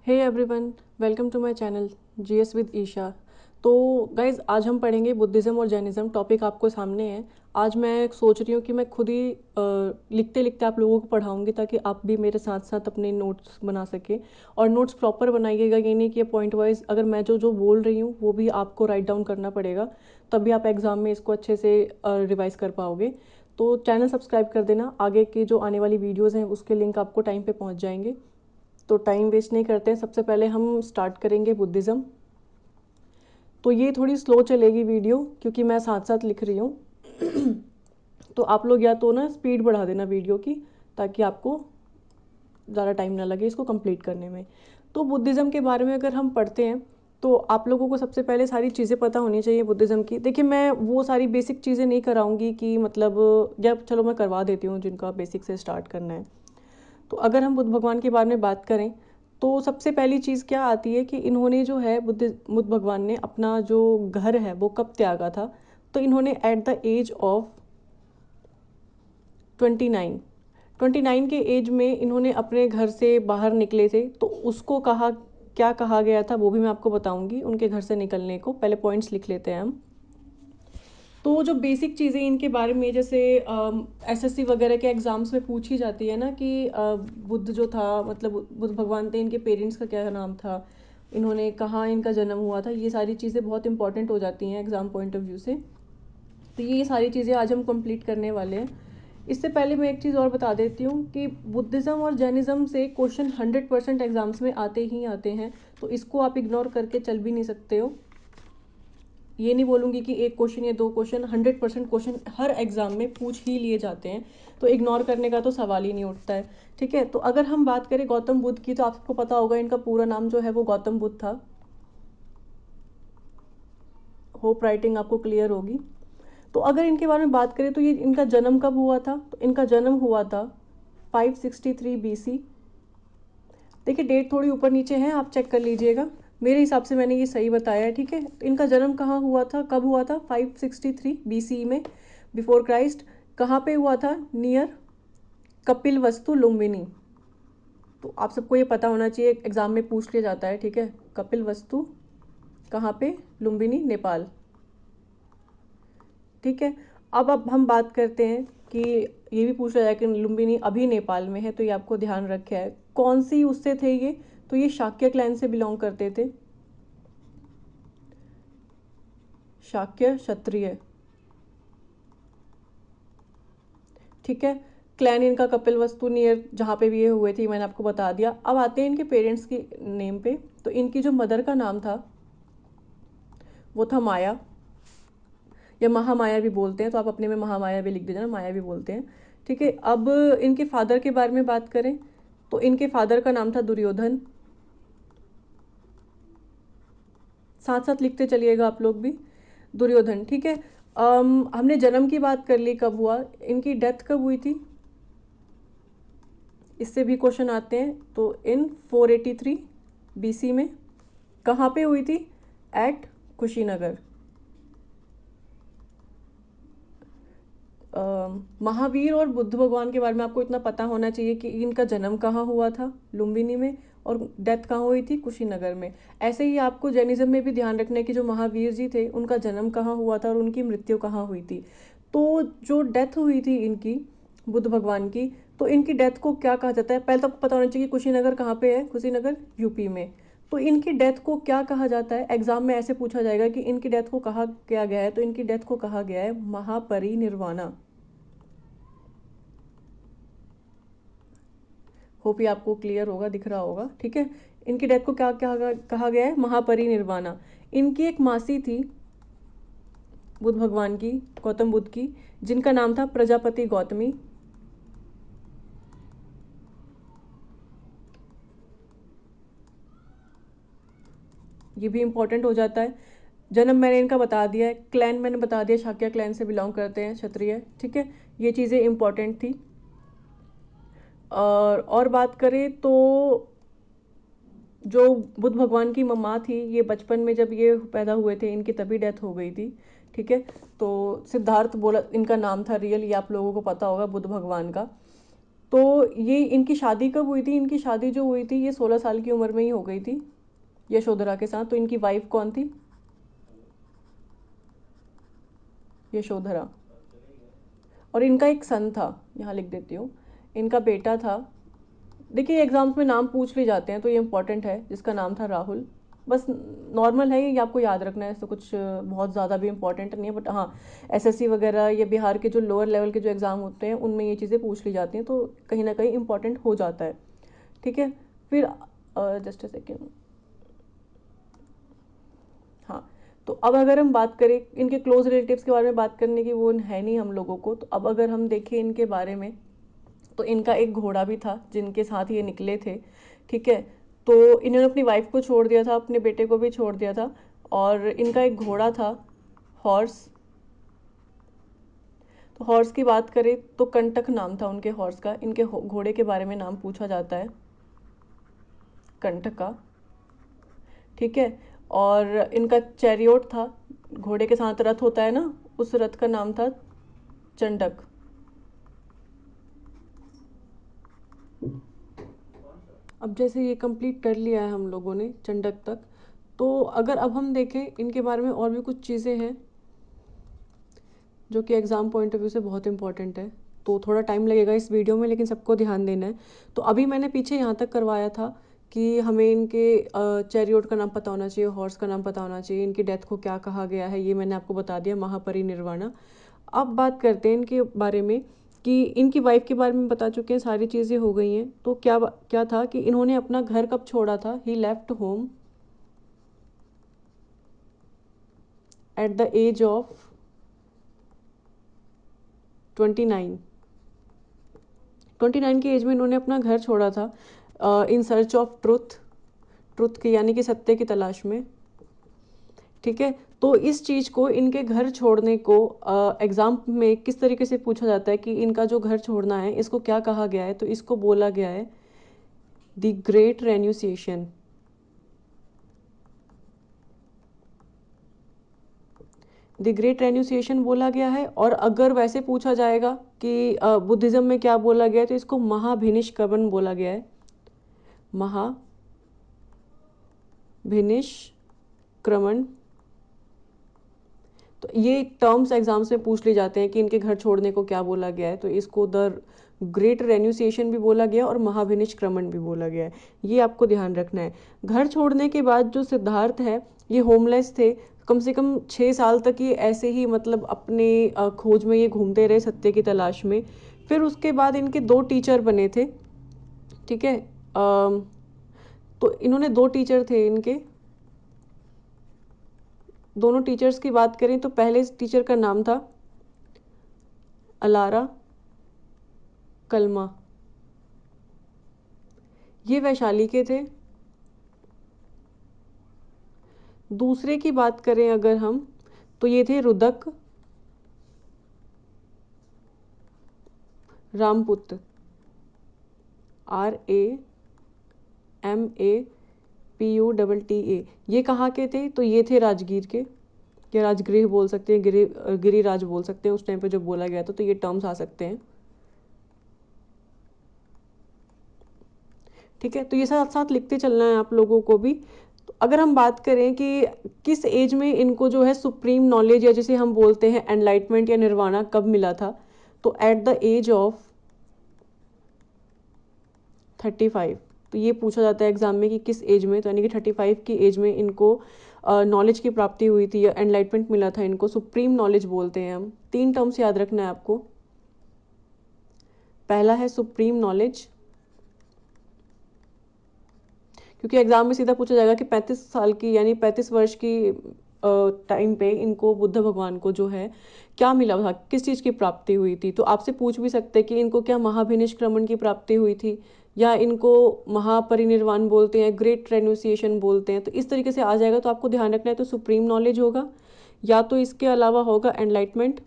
Hey everyone, welcome to my channel GS with Isha. तो guys आज हम पढ़ेंगे बुद्धिज़्म और जैनिज़्म। टॉपिक आपको सामने है। आज मैं सोच रही हूँ कि मैं खुद ही लिखते लिखते आप लोगों को पढ़ाऊँगी ताकि आप भी मेरे साथ साथ अपने नोट्स बना सकें। और नोट्स प्रॉपर बनाइएगा, ये नहीं कि पॉइंट वाइज अगर मैं जो जो बोल रही हूँ वो भी आपको राइट डाउन करना पड़ेगा, तभी आप एग्ज़ाम में इसको अच्छे से रिवाइज कर पाओगे। तो चैनल सब्सक्राइब कर देना, आगे की जो आने वाली वीडियोज़ हैं उसके लिंक आपको टाइम पे पहुँच जाएंगे। तो टाइम वेस्ट नहीं करते हैं, सबसे पहले हम स्टार्ट करेंगे बुद्धिज़्म। तो ये थोड़ी स्लो चलेगी वीडियो क्योंकि मैं साथ साथ लिख रही हूँ। तो आप लोग या तो ना स्पीड बढ़ा देना वीडियो की, ताकि आपको ज़्यादा टाइम ना लगे इसको कंप्लीट करने में। तो बुद्धिज़्म के बारे में अगर हम पढ़ते हैं तो आप लोगों को सबसे पहले सारी चीज़ें पता होनी चाहिए बुद्धिज़्म की। देखिए, मैं वो सारी बेसिक चीज़ें नहीं कराऊंगी कि मतलब, या चलो मैं करवा देती हूँ जिनका बेसिक से स्टार्ट करना है। तो अगर हम बुद्ध भगवान के बारे में बात करें तो सबसे पहली चीज़ क्या आती है कि इन्होंने जो है बुद्ध भगवान ने अपना जो घर है वो कब त्यागा था। तो इन्होंने एट द एज ऑफ 29, 29 के एज में इन्होंने अपने घर से बाहर निकले थे। तो उसको कहा, क्या कहा गया था वो भी मैं आपको बताऊंगी। उनके घर से निकलने को पहले पॉइंट्स लिख लेते हैं हम। तो जो बेसिक चीज़ें इनके बारे में, जैसे एसएससी वगैरह के एग्ज़ाम्स में पूछी जाती है ना कि बुद्ध जो था, मतलब बुद्ध भगवान थे, इनके पेरेंट्स का क्या नाम था, इन्होंने कहाँ इनका जन्म हुआ था, ये सारी चीज़ें बहुत इंपॉर्टेंट हो जाती हैं एग्ज़ाम पॉइंट ऑफ व्यू से। तो ये सारी चीज़ें आज हम कंप्लीट करने वाले हैं। इससे पहले मैं एक चीज़ और बता देती हूँ कि बुद्धिज़्म और जैनिज़्म से क्वेश्चन 100% एग्ज़ाम्स में आते ही आते हैं। तो इसको आप इग्नोर करके चल भी नहीं सकते हो। ये नहीं बोलूँगी कि एक क्वेश्चन या दो क्वेश्चन, 100% क्वेश्चन हर एग्ज़ाम में पूछ ही लिए जाते हैं। तो इग्नोर करने का तो सवाल ही नहीं उठता है। ठीक है, तो अगर हम बात करें गौतम बुद्ध की, तो आपको पता होगा इनका पूरा नाम जो है वो गौतम बुद्ध था। होप राइटिंग आपको क्लियर होगी। तो अगर इनके बारे में बात करें तो ये इनका जन्म कब हुआ था, तो इनका जन्म हुआ था 563 BC। देखिए, डेट थोड़ी ऊपर नीचे है, आप चेक कर लीजिएगा। मेरे हिसाब से मैंने ये सही बताया है। ठीक है, तो इनका जन्म कहाँ हुआ था, कब हुआ था, 563 BC में, बिफोर क्राइस्ट। कहाँ पे हुआ था, नियर कपिल वस्तु लुम्बिनी। तो आप सबको ये पता होना चाहिए, एग्जाम में पूछ लिया जाता है। ठीक है, कपिल वस्तु कहाँ पे, लुम्बिनी, नेपाल। ठीक है, अब हम बात करते हैं कि ये भी पूछ रहा है कि लुम्बिनी अभी नेपाल में है, तो ये आपको ध्यान रखा है। कौन सी उससे थे ये, तो ये शाक्य क्लैन से बिलोंग करते थे। शाक्य क्षत्रिय। ठीक है, क्लैन इनका कपिल वस्तु नियर जहाँ पे भी ये हुए थे, मैंने आपको बता दिया। अब आते हैं इनके पेरेंट्स की नेम पे। तो इनकी जो मदर का नाम था वो था माया, या महामाया भी बोलते हैं, तो आप अपने में महामाया भी लिख दीजिए, माया भी बोलते हैं। ठीक है, अब इनके फादर के बारे में बात करें तो इनके फादर का नाम था दुर्योधन। साथ साथ लिखते चलिएगा आप लोग भी, दुर्योधन। ठीक है, हमने जन्म की बात कर ली, कब हुआ, इनकी डेथ कब हुई थी, इससे भी क्वेश्चन आते हैं। तो इन 483 BC में। कहाँ पे हुई थी, एट कुशीनगर। महावीर और बुद्ध भगवान के बारे में आपको इतना पता होना चाहिए कि इनका जन्म कहाँ हुआ था, लुम्बिनी में, और डेथ कहाँ हुई थी, कुशीनगर में। ऐसे ही आपको जैनिज्म में भी ध्यान रखना है कि जो महावीर जी थे उनका जन्म कहाँ हुआ था और उनकी मृत्यु कहाँ हुई थी। तो जो डेथ हुई थी इनकी, बुद्ध भगवान की, तो इनकी डेथ को क्या कहा जाता है, पहले तो आपको पता होना चाहिए कुशीनगर कहाँ पे है, कुशीनगर यूपी में। तो इनकी डेथ को क्या कहा जाता है, एग्जाम में ऐसे पूछा जाएगा कि इनकी डेथ को कहा क्या गया है, तो इनकी डेथ को कहा गया है महापरिनिर्वाणा। होप ये आपको क्लियर होगा, दिख रहा होगा। ठीक है, इनकी डेथ को क्या क्या कहा गया है, महापरिनिर्वाणा। इनकी एक मासी थी बुद्ध भगवान की, गौतम बुद्ध की, जिनका नाम था प्रजापति गौतमी। ये भी इंपॉर्टेंट हो जाता है। जन्म मैंने इनका बता दिया है, क्लैन मैंने बता दिया, शाक्य क्लैन से बिलोंग करते हैं, क्षत्रिय। ठीक है, ये चीज़ें इंपॉर्टेंट थी। और बात करें तो जो बुद्ध भगवान की मम्मा थी, ये बचपन में जब ये पैदा हुए थे इनकी तभी डेथ हो गई थी। ठीक है, तो सिद्धार्थ बोला इनका नाम था रियल, ये आप लोगों को पता होगा बुद्ध भगवान का। तो ये इनकी शादी कब हुई थी? इनकी शादी जो हुई थी ये 16 साल की उम्र में ही हो गई थी यशोधरा के साथ। तो इनकी वाइफ कौन थी? यशोधरा। और इनका एक सन था, यहाँ लिख देती हूँ, इनका बेटा था। देखिए एग्जाम्स में नाम पूछ लिए जाते हैं तो ये इंपॉर्टेंट है, जिसका नाम था राहुल। बस नॉर्मल है ये आपको याद रखना है, ऐसा कुछ बहुत ज़्यादा भी इंपॉर्टेंट नहीं है, बट हाँ एसएससी वगैरह या बिहार के जो लोअर लेवल के जो एग्ज़ाम होते हैं उनमें ये चीज़ें पूछ ली जाती हैं, तो कहीं ना कहीं इंपॉर्टेंट हो जाता है। ठीक है। फिर जस्ट अ सेकेंड। हाँ, तो अब अगर हम बात करें इनके क्लोज रिलेटिव्स के बारे में, बात करने की वो है नहीं हम लोगों को, तो अब अगर हम देखें इनके बारे में, तो इनका एक घोड़ा भी था जिनके साथ ये निकले थे। ठीक है। तो इन्होंने अपनी वाइफ को छोड़ दिया था, अपने बेटे को भी छोड़ दिया था, और इनका एक घोड़ा था, हॉर्स। तो हॉर्स की बात करें तो कंटक नाम था उनके हॉर्स का। इनके घोड़े के बारे में नाम पूछा जाता है कंटका। ठीक है। और इनका चैरियोट था, घोड़े के साथ रथ होता है ना, उस रथ का नाम था चंडक। अब जैसे ये कंप्लीट कर लिया है हम लोगों ने चंडक तक, तो अगर अब हम देखें इनके बारे में और भी कुछ चीज़ें हैं जो कि एग्ज़ाम पॉइंट ऑफ व्यू से बहुत इंपॉर्टेंट है, तो थोड़ा टाइम लगेगा इस वीडियो में, लेकिन सबको ध्यान देना है। तो अभी मैंने पीछे यहाँ तक करवाया था कि हमें इनके चैरियोट का नाम पता होना चाहिए, हॉर्स का नाम पता होना चाहिए, इनकी डेथ को क्या कहा गया है ये मैंने आपको बता दिया, महापरिनिर्वाणा। अब बात करते हैं इनके बारे में कि इनकी वाइफ के बारे में बता चुके हैं, सारी चीज़ें हो गई हैं। तो क्या क्या था कि इन्होंने अपना घर कब छोड़ा था? He left home at the age of 29। 29 की एज में इन्होंने अपना घर छोड़ा था, in search of truth, truth की यानी कि सत्य की तलाश में। ठीक है। तो इस चीज़ को, इनके घर छोड़ने को एग्जाम में किस तरीके से पूछा जाता है कि इनका जो घर छोड़ना है इसको क्या कहा गया है? तो इसको बोला गया है द ग्रेट रेन्यूसिएशन। द ग्रेट रेन्यूसिएशन बोला गया है। और अगर वैसे पूछा जाएगा कि बुद्धिज्म में क्या बोला गया है, तो इसको महाभिनिष्क्रमण बोला गया है, महाभिनिष्क्रमण। तो ये टर्म्स एग्जाम्स में पूछ लिए जाते हैं कि इनके घर छोड़ने को क्या बोला गया है, तो इसको द ग्रेट रेन्यूसिएशन भी बोला गया और महाभिनिष्क्रमण भी बोला गया है। ये आपको ध्यान रखना है। घर छोड़ने के बाद जो सिद्धार्थ है ये होमलेस थे, कम से कम 6 साल तक ये ऐसे ही मतलब अपने खोज में ये घूमते रहे सत्य की तलाश में। फिर उसके बाद इनके 2 टीचर बने थे। ठीक है। तो इन्होंने 2 टीचर थे इनके, दोनों टीचर्स की बात करें तो पहले टीचर का नाम था अलारा कलमा, ये वैशाली के थे। दूसरे की बात करें अगर हम, तो ये थे रुदक रामपुत्र, RAMAPUTTA। ये कहाँ के थे? तो ये थे राजगीर के, या राजगृह बोल सकते हैं, गिरिराज बोल सकते हैं उस टाइम पे जब बोला गया था, तो ये टर्म्स आ सकते हैं। ठीक है। तो ये साथ साथ लिखते चलना है आप लोगों को भी। तो अगर हम बात करें कि किस एज में इनको जो है सुप्रीम नॉलेज या जिसे हम बोलते हैं एनलाइटमेंट या निर्वाणा कब मिला था, तो एट द एज ऑफ 35। तो ये पूछा जाता है एग्जाम में कि किस एज में, तो यानी कि 35 की एज में इनको नॉलेज की प्राप्ति हुई थी या एनलाइटमेंट मिला था, इनको सुप्रीम नॉलेज बोलते हैं हम। 3 टर्म्स याद रखना है आपको। पहला है सुप्रीम नॉलेज, क्योंकि एग्जाम में सीधा पूछा जाएगा कि 35 साल की यानी 35 वर्ष की टाइम पे इनको बुद्ध भगवान को जो है क्या मिला था, किस चीज़ की प्राप्ति हुई थी। तो आपसे पूछ भी सकते हैं कि इनको क्या महाभिनिष्क्रमण की प्राप्ति हुई थी, या इनको महापरिनिर्वाण बोलते हैं, ग्रेट रेन्यूसिएशन बोलते हैं। तो इस तरीके से आ जाएगा, तो आपको ध्यान रखना है। तो सुप्रीम नॉलेज होगा, या तो इसके अलावा होगा एनलाइटमेंट,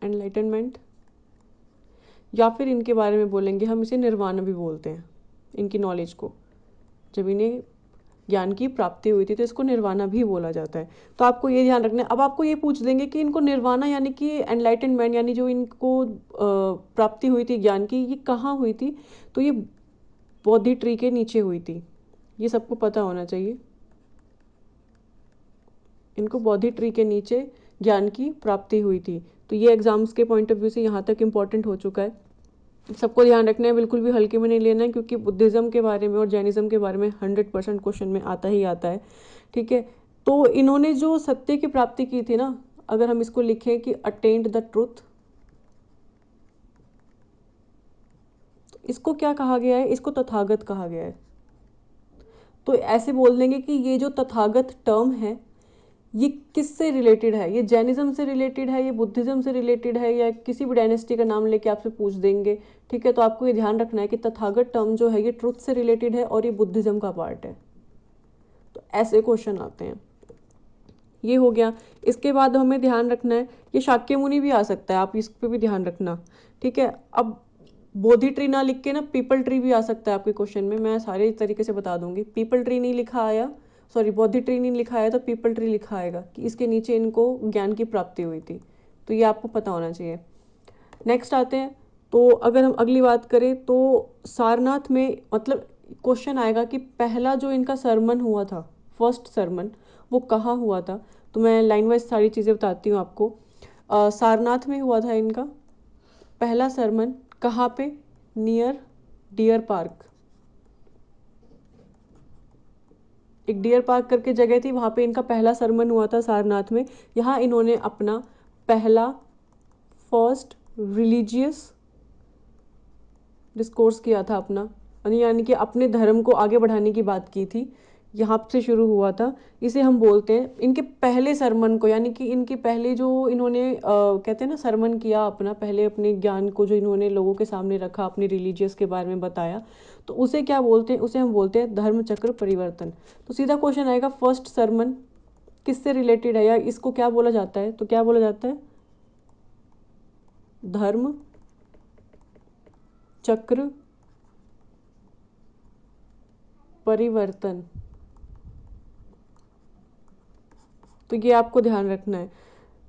एनलाइटनमेंट, या फिर इनके बारे में बोलेंगे हम, इसे निर्वाण भी बोलते हैं इनकी नॉलेज को, जब इन्हें ज्ञान की प्राप्ति हुई थी, तो इसको निर्वाणा भी बोला जाता है। तो आपको ये ध्यान रखना है। अब आपको ये पूछ देंगे कि इनको निर्वाणा यानी कि एनलाइटनमेंट यानी जो इनको प्राप्ति हुई थी ज्ञान की, ये कहाँ हुई थी? तो ये बोधि ट्री के नीचे हुई थी, ये सबको पता होना चाहिए। इनको बोधि ट्री के नीचे ज्ञान की प्राप्ति हुई थी। तो ये एग्जाम्स के पॉइंट ऑफ व्यू से यहाँ तक इम्पॉर्टेंट हो चुका है, सबको ध्यान रखना है, बिल्कुल भी हल्के में नहीं लेना है, क्योंकि बुद्धिज़्म के बारे में और जैनिज़्म के बारे में 100% क्वेश्चन में आता ही आता है। ठीक है, तो इन्होंने जो सत्य की प्राप्ति की थी ना, अगर हम इसको लिखें कि अटेंड द ट्रुथ, तो इसको क्या कहा गया है? इसको तथागत कहा गया है। तो ऐसे बोल देंगे कि ये जो तथागत टर्म है ये किससे रिलेटेड है? ये जैनिज्म से रिलेटेड है, ये बुद्धिज्म से रिलेटेड है, या किसी भी डायनेस्टी का नाम लेके आपसे पूछ देंगे। ठीक है, तो आपको ये ध्यान रखना है कि तथागत टर्म जो है ये ट्रुथ से रिलेटेड है और ये बुद्धिज्म का पार्ट है। तो ऐसे क्वेश्चन आते हैं। ये हो गया। इसके बाद हमें ध्यान रखना है, ये शाक्य मुनि भी आ सकता है, आप इस पर भी ध्यान रखना। ठीक है, अब बोधि ट्री ना लिख के ना पीपल ट्री भी आ सकता है आपके क्वेश्चन में, मैं सारे तरीके से बता दूंगी। पीपल ट्री नहीं लिखा आया, सॉरी बोधि ट्री नहीं लिखा आया तो पीपल ट्री लिखा आएगा कि इसके नीचे इनको ज्ञान की प्राप्ति हुई थी। तो ये आपको पता होना चाहिए। नेक्स्ट आते हैं, तो अगर हम अगली बात करें तो सारनाथ में मतलब क्वेश्चन आएगा कि पहला जो इनका सरमन हुआ था, फर्स्ट सरमन, वो कहाँ हुआ था? तो मैं लाइन वाइज सारी चीज़ें बताती हूँ आपको। सारनाथ में हुआ था इनका पहला सरमन। कहाँ पे? Near deer park. एक डियर पार्क करके जगह थी, वहाँ पे इनका पहला सरमन हुआ था सारनाथ में। यहाँ इन्होंने अपना पहला फर्स्ट रिलीजियस डिस्कोर्स किया था अपना, यानी कि अपने धर्म को आगे बढ़ाने की बात की थी, यहाँ से शुरू हुआ था। इसे हम बोलते हैं इनके पहले सरमन को, यानी कि इनके पहले जो इन्होंने कहते हैं ना सरमन किया अपना, पहले अपने ज्ञान को जो इन्होंने लोगों के सामने रखा, अपने रिलीजियस के बारे में बताया, तो उसे क्या बोलते हैं? उसे हम बोलते हैं धर्म चक्र परिवर्तन। तो सीधा क्वेश्चन आएगा फर्स्ट सरमन किससे रिलेटेड है, या इसको क्या बोला जाता है? तो क्या बोला जाता है? धर्म चक्र परिवर्तन। तो ये आपको ध्यान रखना है।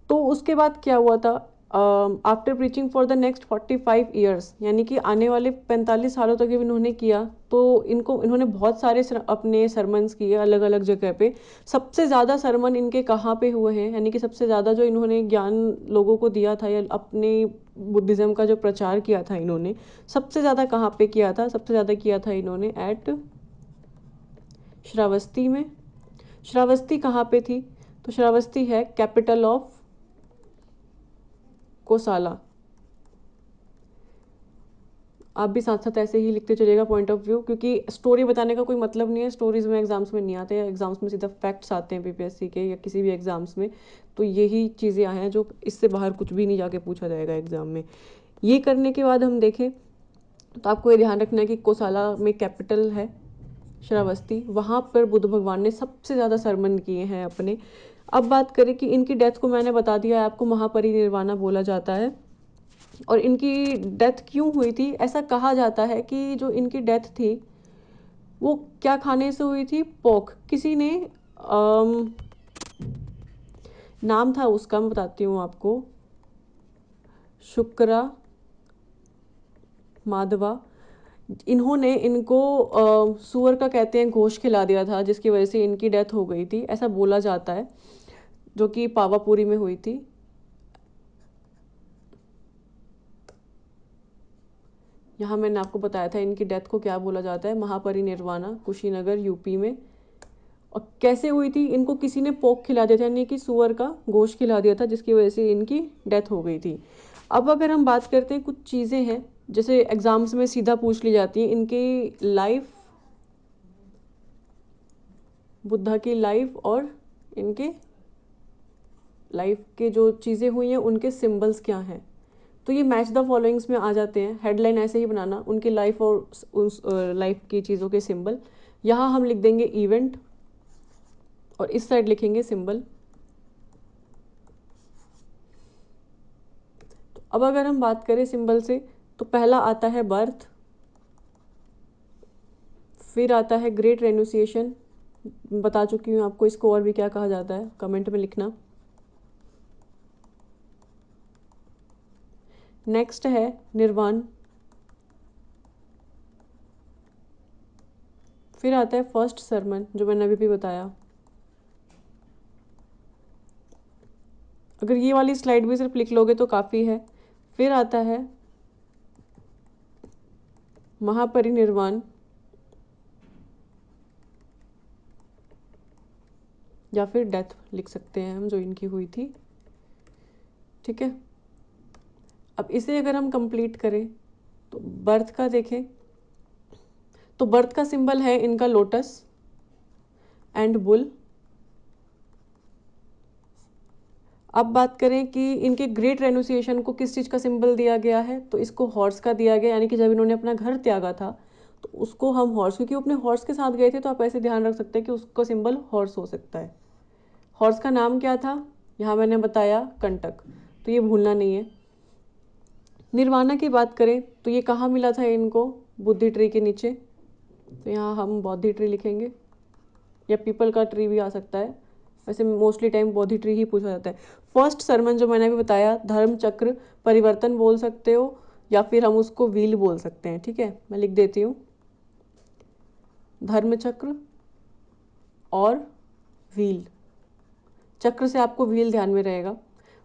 तो उसके बाद क्या हुआ था? After preaching for the next 45 years, यानी कि आने वाले 45 सालों तक जब इन्होंने किया, तो इन्होंने बहुत सारे अपने सरमन्स किए अलग अलग जगह पे। सबसे ज़्यादा सरमन इनके कहाँ पे हुए हैं, यानी कि सबसे ज़्यादा जो इन्होंने ज्ञान लोगों को दिया था या अपने बुद्धिज़्म का जो प्रचार किया था इन्होंने, सबसे ज़्यादा कहाँ पे किया था? सबसे ज़्यादा किया था इन्होंने एट श्रावस्ती में। श्रावस्ती कहाँ पे थी? तो श्रावस्ती है कैपिटल ऑफ कोसाला। आप भी साथ साथ ऐसे ही लिखते चलेगा पॉइंट ऑफ व्यू, क्योंकि स्टोरी बताने का कोई मतलब नहीं है, स्टोरीज में एग्जाम्स में नहीं आते हैं, एग्जाम्स में सीधा फैक्ट्स आते हैं बीपीएससी के या किसी भी एग्जाम्स में। तो यही चीज़ें आए हैं जो इससे बाहर कुछ भी नहीं जाके पूछा जाएगा एग्जाम में। ये करने के बाद हम देखें तो आपको ये ध्यान रखना है कि कोसाला में कैपिटल है श्रावस्ती, वहाँ पर बुद्ध भगवान ने सबसे ज़्यादा सरमन किए हैं अपने। अब बात करें कि इनकी डेथ को मैंने बता दिया है आपको, महापरिनिर्वाणा बोला जाता है। और इनकी डेथ क्यों हुई थी? ऐसा कहा जाता है कि जो इनकी डेथ थी वो क्या खाने से हुई थी? पोक। किसी ने नाम था उसका, मैं बताती हूँ आपको, शुक्रा माधवा। इन्होंने इनको सुअर का कहते हैं गोश्त खिला दिया था, जिसकी वजह से इनकी डेथ हो गई थी, ऐसा बोला जाता है, जो कि पावापुरी में हुई थी। यहाँ मैंने आपको बताया था इनकी डेथ को क्या बोला जाता है, महापरिनिर्वाणा, कुशीनगर यूपी में। और कैसे हुई थी? इनको किसी ने पोक खिला दिया था, यानी कि सुअर का गोश्त खिला दिया था, जिसकी वजह से इनकी डेथ हो गई थी। अब अगर हम बात करते हैं, कुछ चीज़ें हैं जैसे एग्जाम्स में सीधा पूछ ली जाती हैं, इनकी लाइफ, बुद्धा की लाइफ और इनके लाइफ के जो चीज़ें हुई हैं उनके सिंबल्स क्या हैं। तो ये मैच द फॉलोइंग्स में आ जाते हैं, हेडलाइन ऐसे ही बनाना, उनकी लाइफ और उस लाइफ की चीज़ों के सिंबल। यहाँ हम लिख देंगे इवेंट और इस साइड लिखेंगे सिंबल। तो अब अगर हम बात करें सिंबल से, तो पहला आता है बर्थ, फिर आता है ग्रेट रेनुसिएशन, बता चुकी हूँ आपको इसको और भी क्या कहा जाता है, कमेंट में लिखना। नेक्स्ट है निर्वाण। फिर आता है फर्स्ट सरमन, जो मैंने अभी भी बताया। अगर ये वाली स्लाइड भी सिर्फ लिख लोगे तो काफ़ी है। फिर आता है महापरिनिर्वाण, या फिर डेथ लिख सकते हैं हम, जो इनकी हुई थी। ठीक है, अब इसे अगर हम कंप्लीट करें तो बर्थ का देखें तो बर्थ का सिंबल है इनका लोटस एंड बुल। अब बात करें कि इनके ग्रेट रेनुसिएशन को किस चीज़ का सिंबल दिया गया है, तो इसको हॉर्स का दिया गया, यानी कि जब इन्होंने अपना घर त्यागा था तो उसको हम हॉर्स, क्योंकि वो अपने हॉर्स के साथ गए थे, तो आप ऐसे ध्यान रख सकते हैं कि उसका सिंबल हॉर्स हो सकता है। हॉर्स का नाम क्या था, यहाँ मैंने बताया कंटक, तो ये भूलना नहीं है। निर्वाणा की बात करें तो ये कहाँ मिला था इनको, बुद्धि ट्री के नीचे, तो यहाँ हम बोधि ट्री लिखेंगे, या पीपल का ट्री भी आ सकता है, वैसे मोस्टली टाइम बोधि ट्री ही पूछा जाता है। फर्स्ट सरमन जो मैंने अभी बताया, धर्म चक्र परिवर्तन बोल सकते हो, या फिर हम उसको व्हील बोल सकते हैं। ठीक है, मैं लिख देती हूँ, धर्म चक्र और व्हील। चक्र से आपको व्हील ध्यान में रहेगा।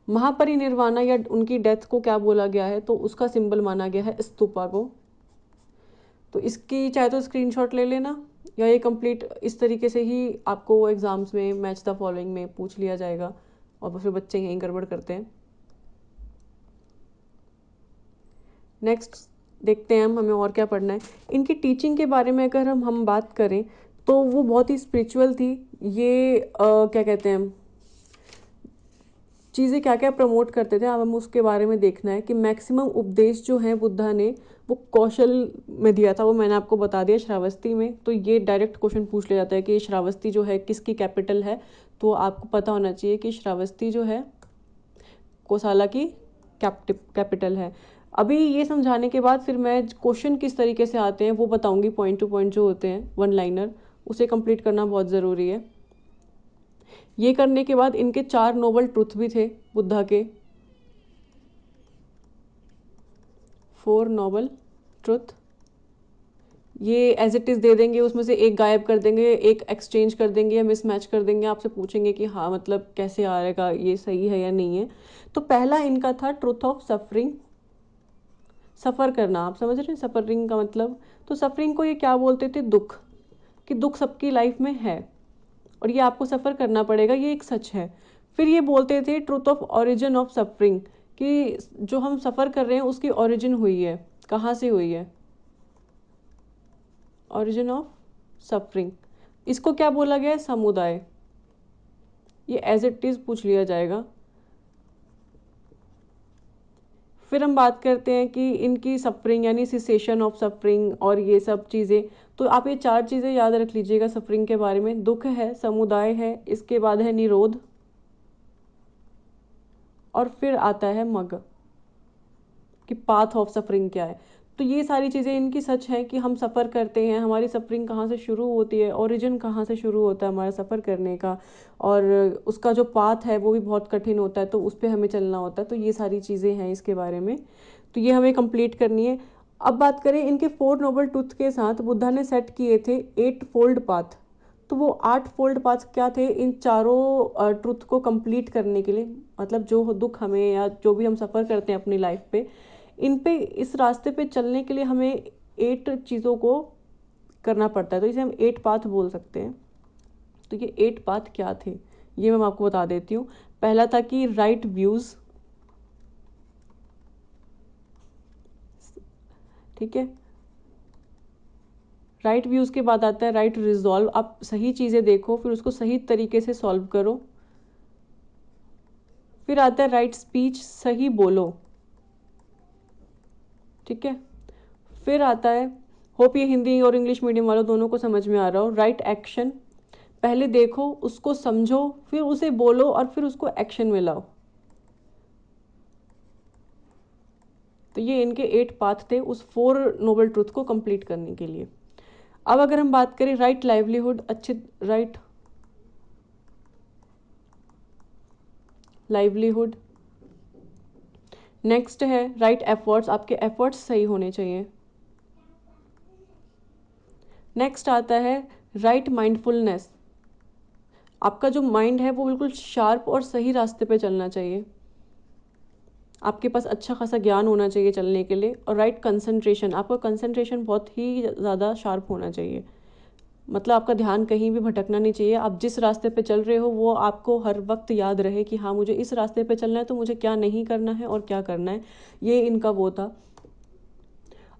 महापरिनिर्वाणा या उनकी डेथ को क्या बोला गया है, तो उसका सिंबल माना गया है स्तूपा को। तो इसकी चाहे तो स्क्रीनशॉट ले लेना, या ये कंप्लीट इस तरीके से ही आपको एग्जाम्स में मैच द फॉलोइंग में पूछ लिया जाएगा, और फिर बच्चे यहीं गड़बड़ करते हैं। नेक्स्ट देखते हैं हम, हमें और क्या पढ़ना है। इनकी टीचिंग के बारे में अगर हम बात करें तो वो बहुत ही स्पिरिचुअल थी। ये क्या कहते हैं, चीज़ें क्या क्या प्रमोट करते थे, अब हम उसके बारे में देखना है कि मैक्सिमम उपदेश जो है बुद्धा ने वो कौशल में दिया था, वो मैंने आपको बता दिया श्रावस्ती में। तो ये डायरेक्ट क्वेश्चन पूछ लिया जाता है कि श्रावस्ती जो है किसकी कैपिटल है, तो आपको पता होना चाहिए कि श्रावस्ती जो है कोसाला की कैपिटल है। अभी ये समझाने के बाद फिर मैं क्वेश्चन किस तरीके से आते हैं वो बताऊंगी, पॉइंट टू पॉइंट जो होते हैं वन लाइनर, उसे कंप्लीट करना बहुत ज़रूरी है। ये करने के बाद इनके 4 नोबल ट्रुथ भी थे बुद्धा के, 4 नोबल ट्रुथ। ये एज इट इज़ दे देंगे, उसमें से एक गायब कर देंगे, एक एक्सचेंज कर देंगे या मिसमैच कर देंगे, आपसे पूछेंगे कि हाँ मतलब कैसे आएगा, ये सही है या नहीं है। तो पहला इनका था ट्रुथ ऑफ सफरिंग, सफ़र करना। आप समझ रहे हैं सफरिंग का मतलब, तो सफरिंग को ये क्या बोलते थे, दुख, कि दुख सबकी लाइफ में है और ये आपको सफ़र करना पड़ेगा, ये एक सच है। फिर ये बोलते थे truth of origin of suffering, कि जो हम सफ़र कर रहे हैं उसकी ओरिजिन हुई है, कहाँ से हुई है, ओरिजिन ऑफ सफरिंग। इसको क्या बोला गया है, समुदाय। ये एज इट इज़ पूछ लिया जाएगा। फिर हम बात करते हैं कि इनकी सफरिंग यानी सिसेशन ऑफ सफरिंग और ये सब चीज़ें। तो आप ये 4 चीज़ें याद रख लीजिएगा सफरिंग के बारे में, दुख है, समुदाय है, इसके बाद है निरोध, और फिर आता है मग, कि पाथ ऑफ सफरिंग क्या है। तो ये सारी चीज़ें इनकी सच है कि हम सफ़र करते हैं, हमारी सफरिंग कहाँ से शुरू होती है, ओरिजिन कहाँ से शुरू होता है हमारा सफ़र करने का, और उसका जो पाथ है वो भी बहुत कठिन होता है, तो उस पर हमें चलना होता है। तो ये सारी चीज़ें हैं इसके बारे में, तो ये हमें कंप्लीट करनी है। अब बात करें इनके 4 नोबल ट्रुथ के साथ बुद्धा ने सेट किए थे 8 फोल्ड पाथ। तो वो 8 फोल्ड पाथ क्या थे, इन चारों ट्रुथ को कंप्लीट करने के लिए, मतलब जो दुख हमें या जो भी हम सफ़र करते हैं अपनी लाइफ पे, इन पे इस रास्ते पे चलने के लिए हमें 8 चीज़ों को करना पड़ता है, तो इसे हम 8 पाथ बोल सकते हैं। तो ये 8 पाथ क्या थे ये मैं आपको बता देती हूँ। पहला था कि राइट व्यूज़, ठीक है, राइट व्यूज़ के बाद आता है राइट रिजॉल्व, आप सही चीज़ें देखो फिर उसको सही तरीके से सॉल्व करो। फिर आता है राइट स्पीच, सही बोलो, ठीक है। फिर आता है, होप ये हिंदी और इंग्लिश मीडियम वालों दोनों को समझ में आ रहा हो, राइट एक्शन, पहले देखो उसको समझो फिर उसे बोलो और फिर उसको एक्शन में लाओ। तो ये इनके 8 पाथ थे उस 4 नोबल ट्रुथ को कंप्लीट करने के लिए। अब अगर हम बात करें राइट लाइवलीहुड, अच्छे राइट लाइवलीहुड। नेक्स्ट है राइट एफर्ट्स, आपके एफर्ट्स सही होने चाहिए। नेक्स्ट आता है राइट माइंडफुलनेस, आपका जो माइंड है वो बिल्कुल शार्प और सही रास्ते पे चलना चाहिए, आपके पास अच्छा खासा ज्ञान होना चाहिए चलने के लिए। और राइट कंसंट्रेशन, आपका कंसंट्रेशन बहुत ही ज़्यादा शार्प होना चाहिए, मतलब आपका ध्यान कहीं भी भटकना नहीं चाहिए। आप जिस रास्ते पे चल रहे हो वो आपको हर वक्त याद रहे कि हाँ मुझे इस रास्ते पे चलना है, तो मुझे क्या नहीं करना है और क्या करना है। ये इनका वो था।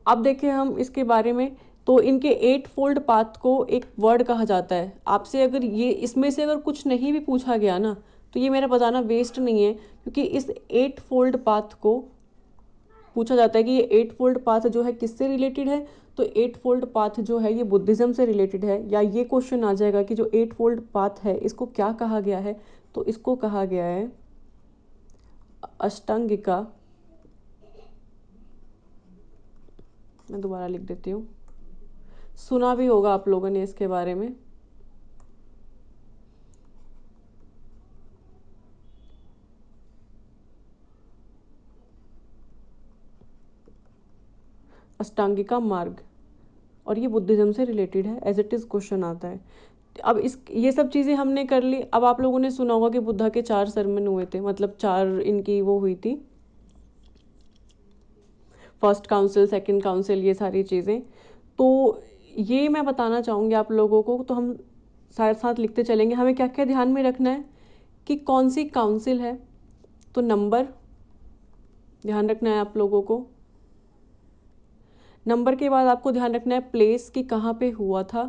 अब देखें हम इसके बारे में, तो इनके 8 फोल्ड पाथ को एक वर्ड कहा जाता है। आपसे अगर ये इसमें से अगर कुछ नहीं भी पूछा गया ना, तो ये मेरा बताना वेस्ट नहीं है, क्योंकि इस 8 फोल्ड पाथ को पूछा जाता है कि ये 8 फोल्ड पाथ जो है किससे रिलेटेड है। तो 8 फोल्ड पाथ जो है ये बुद्धिज़्म से रिलेटेड है। या ये क्वेश्चन आ जाएगा कि जो 8 फोल्ड पाथ है इसको क्या कहा गया है, तो इसको कहा गया है अष्टांगिका। मैं दोबारा लिख देती हूँ, सुना भी होगा आप लोगों ने इसके बारे में। अष्टांगिका मार्ग, और ये बुद्धिज़्म से रिलेटेड है, एज इट इज़ क्वेश्चन आता है। अब इस ये सब चीज़ें हमने कर ली। अब आप लोगों ने सुना होगा कि बुद्धा के 4 सरमन हुए थे, मतलब 4 इनकी वो हुई थी, फर्स्ट काउंसिल, सेकंड काउंसिल, ये सारी चीज़ें। तो ये मैं बताना चाहूँगी आप लोगों को, तो हम साथ साथ लिखते चलेंगे। हमें क्या क्या ध्यान में रखना है कि कौन सी काउंसिल है, तो नंबर ध्यान रखना है आप लोगों को। नंबर के बाद आपको ध्यान रखना है प्लेस, कि कहाँ पे हुआ था।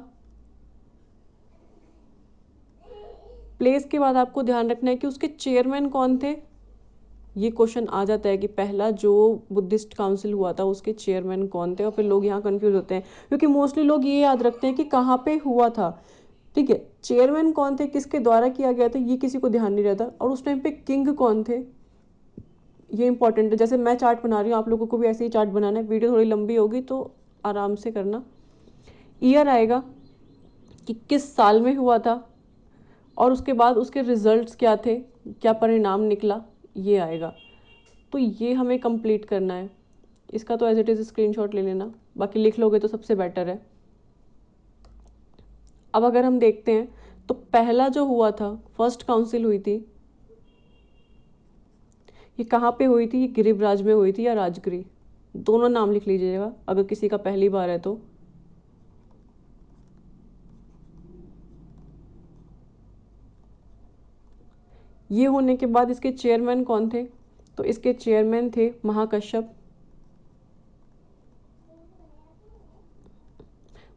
प्लेस के बाद आपको ध्यान रखना है कि उसके चेयरमैन कौन थे। ये क्वेश्चन आ जाता है कि पहला जो बुद्धिस्ट काउंसिल हुआ था उसके चेयरमैन कौन थे, और फिर लोग यहाँ कंफ्यूज होते हैं, क्योंकि मोस्टली लोग ये याद रखते हैं कि कहाँ पे हुआ था। ठीक है, चेयरमैन कौन थे, किसके द्वारा किया गया था, ये किसी को ध्यान नहीं रहता। और उस टाइम पे किंग कौन थे, ये इंपॉर्टेंट है। जैसे मैं चार्ट बना रही हूँ, आप लोगों को भी ऐसे ही चार्ट बनाना है। वीडियो थोड़ी लंबी होगी तो आराम से करना। ईयर आएगा कि किस साल में हुआ था, और उसके बाद उसके रिजल्ट्स क्या थे, क्या परिणाम निकला, ये आएगा। तो ये हमें कंप्लीट करना है। इसका तो एज इट इज़ स्क्रीनशॉट ले लेना, बाकी लिख लोगे तो सबसे बेटर है। अब अगर हम देखते हैं तो पहला जो हुआ था, फर्स्ट काउंसिल हुई थी, ये कहाँ पे हुई थी, ये गिरिव्राज में हुई थी या राजगिरी, दोनों नाम लिख लीजिएगा अगर किसी का पहली बार है तो। ये होने के बाद इसके चेयरमैन कौन थे, तो इसके चेयरमैन थे महाकश्यप।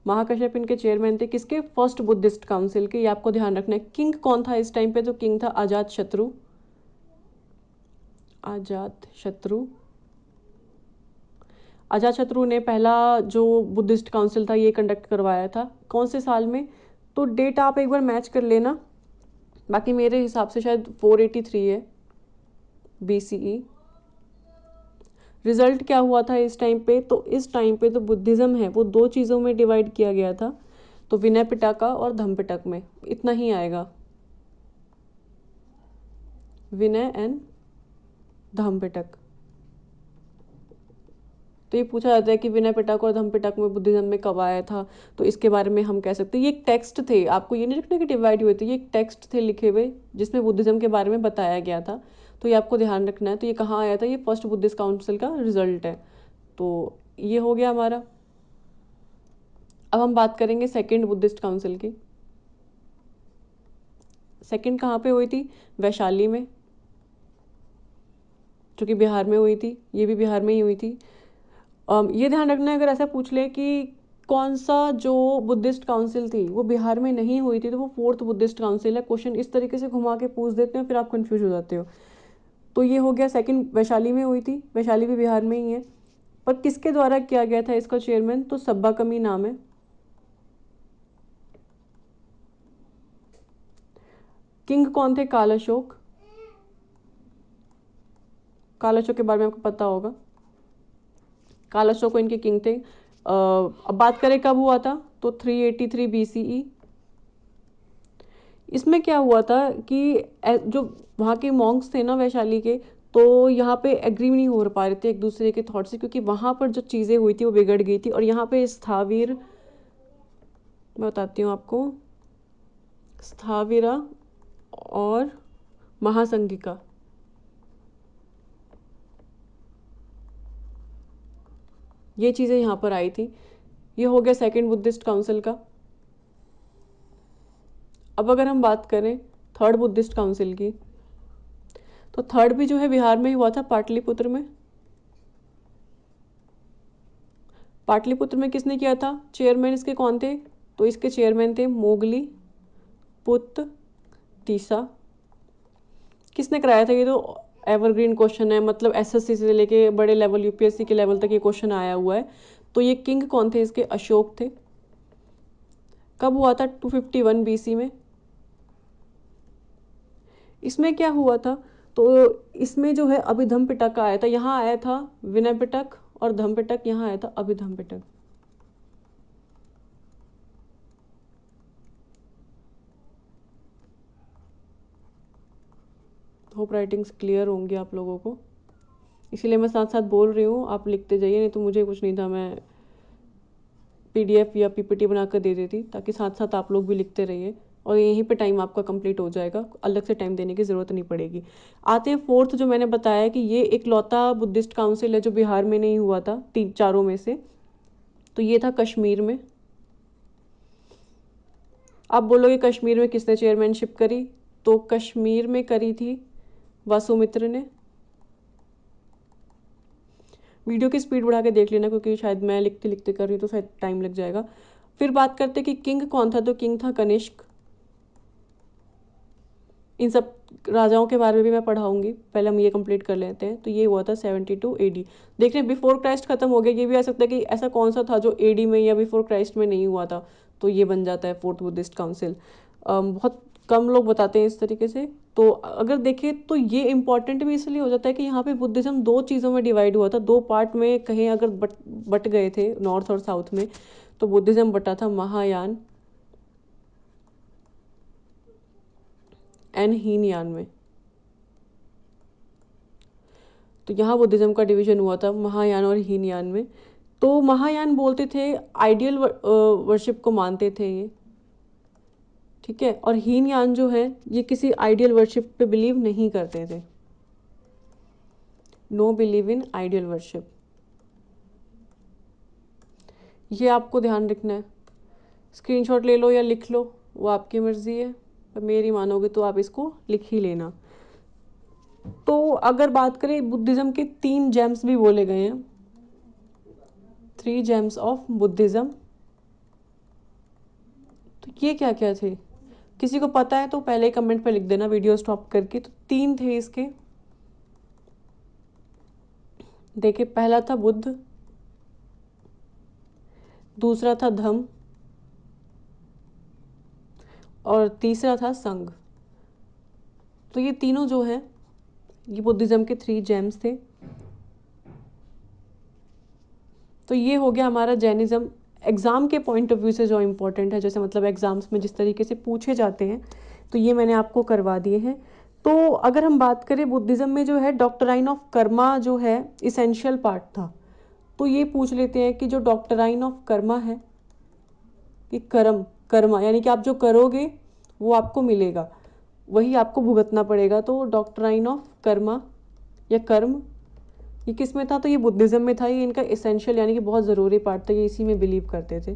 महाकश्यप इनके चेयरमैन थे, किसके, फर्स्ट बुद्धिस्ट काउंसिल के। ये आपको ध्यान रखना है। किंग कौन था इस टाइम पे, तो किंग था अजात शत्रु। अजात शत्रु, अजात शत्रु ने पहला जो बुद्धिस्ट काउंसिल था ये कंडक्ट करवाया था। कौन से साल में, तो डेट आप एक बार मैच कर लेना, बाकी मेरे हिसाब से शायद 483 है BCE। रिजल्ट क्या हुआ था इस टाइम पे, तो इस टाइम पे तो बुद्धिज़्म है वो 2 चीज़ों में डिवाइड किया गया था, तो विनय पिटका और धम्म पिटक में। इतना ही आएगा, विनय एंड धम्म पिटक। तो ये पूछा जाता है कि विनय पिटक और धम्म पिटक में बुद्धिज्म में कब आया था, तो इसके बारे में हम कह सकते हैं ये एक टेक्स्ट थे। आपको ये नहीं रखना कि डिवाइड हुए थे, ये एक टेक्स्ट थे लिखे हुए जिसमें बुद्धिज्म के बारे में बताया गया था। तो ये आपको ध्यान रखना है। तो ये कहाँ आया था, ये फर्स्ट बुद्धिस्ट काउंसिल का रिजल्ट है। तो ये हो गया हमारा। अब हम बात करेंगे सेकेंड बुद्धिस्ट काउंसिल की। सेकेंड कहाँ पे हुई थी, वैशाली में, जो कि बिहार में हुई थी। ये भी बिहार में ही हुई थी। ये ध्यान रखना है अगर ऐसा पूछ ले कि कौन सा जो बुद्धिस्ट काउंसिल थी वो बिहार में नहीं हुई थी, तो वो फोर्थ बुद्धिस्ट काउंसिल है। क्वेश्चन इस तरीके से घुमा के पूछ देते हैं, फिर आप कंफ्यूज हो जाते हो। तो ये हो गया सेकंड, वैशाली में हुई थी। वैशाली भी बिहार में ही है, पर किसके द्वारा किया गया था इसका चेयरमैन, तो सब्बा कमी नाम है। किंग कौन थे, काल अशोक। काल अशोक के बारे में आपको पता होगा, काल अशोक को इनके किंग थे। अब बात करें कब हुआ था, तो 383 BCE। इसमें क्या हुआ था कि जो वहाँ के मॉन्क्स थे ना वैशाली के, तो यहाँ पे एग्री नहीं हो पा रहे थे एक दूसरे के थॉट से, क्योंकि वहाँ पर जो चीज़ें हुई थी वो बिगड़ गई थी। और यहाँ पे स्थावीर, मैं बताती हूँ आपको, स्थाविरा और महासंघिका, ये चीज़ें यहाँ पर आई थी। ये हो गया सेकंड बुद्धिस्ट काउंसिल का। अब अगर हम बात करें थर्ड बुद्धिस्ट काउंसिल की, तो थर्ड भी जो है बिहार में ही हुआ था, पाटलिपुत्र में। पाटलिपुत्र में किसने किया था? चेयरमैन इसके कौन थे? तो इसके चेयरमैन थे मोगली पुत्र तीसा। किसने कराया था? ये तो एवरग्रीन क्वेश्चन है, मतलब एसएससी से लेके बड़े लेवल यूपीएससी के लेवल तक ये क्वेश्चन आया हुआ है। तो ये किंग कौन थे इसके? अशोक थे। कब हुआ था? 251 BC में। इसमें क्या हुआ था? तो इसमें जो है अभिधम पिटक आया था, यहाँ आया था विनय पिटक, और धम पिटक यहाँ आया था अभिधम पिटक। होप राइटिंग्स क्लियर होंगी आप लोगों को, इसीलिए मैं साथ साथ बोल रही हूँ, आप लिखते जाइए, नहीं तो मुझे कुछ नहीं था, मैं PDF या PPT बनाकर दे देती, ताकि साथ साथ आप लोग भी लिखते रहिए और यहीं पे टाइम आपका कंप्लीट हो जाएगा, अलग से टाइम देने की ज़रूरत नहीं पड़ेगी। आते हैं फोर्थ, जो मैंने बताया कि ये एक लौता बुद्धिस्ट काउंसिल है जो बिहार में नहीं हुआ था तीन चारों में से, तो ये था कश्मीर में। आप बोलोगे कश्मीर में किसने चेयरमैनशिप करी? तो कश्मीर में करी थी वासुमित्र ने। वीडियो की स्पीड बढ़ा के देख लेना, क्योंकि शायद मैं लिखते लिखते कर रही हूँ तो शायद टाइम लग जाएगा। फिर बात करते कि किंग कौन था, तो किंग था कनिष्क। इन सब राजाओं के बारे में भी मैं पढ़ाऊंगी, पहले हम ये कंप्लीट कर लेते हैं। तो ये हुआ था 72 AD। देख रहे हैं बिफोर क्राइस्ट खत्म हो गया, ये भी आ सकता है कि ऐसा कौन सा था जो AD में या बिफोर क्राइस्ट में नहीं हुआ था, तो ये बन जाता है फोर्थ बुद्धिस्ट काउंसिल। बहुत कम लोग बताते हैं इस तरीके से। तो अगर देखें तो ये इंपॉर्टेंट भी इसलिए हो जाता है कि यहाँ पे बुद्धिज्म दो चीज़ों में डिवाइड हुआ था, दो पार्ट में कहीं अगर बट गए थे नॉर्थ और साउथ में, तो बुद्धिज्म बटा था महायान एंड हीनयान में। तो यहाँ बुद्धिज्म का डिवीजन हुआ था महायान और हीनयान में। तो महायान बोलते थे आइडियल वर्शिप को मानते थे ये, ठीक है, और हीनयान जो है ये किसी आइडियल वर्शिप पे बिलीव नहीं करते थे, know believe in ideal worship. ये आपको ध्यान रखना है, स्क्रीनशॉट ले लो या लिख लो, वो आपकी मर्जी है, पर मेरी मानोगे तो आप इसको लिख ही लेना। तो अगर बात करें बुद्धिज्म के 3 जेम्स भी बोले गए हैं, 3 जेम्स ऑफ बुद्धिज्म, तो ये क्या क्या थे? किसी को पता है तो पहले कमेंट पे लिख देना वीडियो स्टॉप करके। तो 3 थे इसके, देखिए, पहला था बुद्ध, दूसरा था धम्म, और तीसरा था संघ। तो ये तीनों जो है ये बुद्धिज्म के 3 जेम्स थे। तो ये हो गया हमारा जैनिज्म एग्ज़ाम के पॉइंट ऑफ व्यू से जो इम्पोर्टेंट है, जैसे मतलब एग्ज़ाम्स में जिस तरीके से पूछे जाते हैं, तो ये मैंने आपको करवा दिए हैं। तो अगर हम बात करें बुद्धिज़्म में जो है डॉक्टराइन ऑफ कर्मा जो है इसेंशियल पार्ट था, तो ये पूछ लेते हैं कि जो डॉक्टराइन ऑफ कर्मा है, कि कर्मा यानी कि आप जो करोगे वो आपको मिलेगा, वही आपको भुगतना पड़ेगा। तो डॉक्टराइन ऑफ कर्मा या कर्म, ये किस में था? तो ये बुद्धिज़्म में था, ये इनका इसेंशियल यानी कि बहुत ज़रूरी पार्ट था, ये इसी में बिलीव करते थे।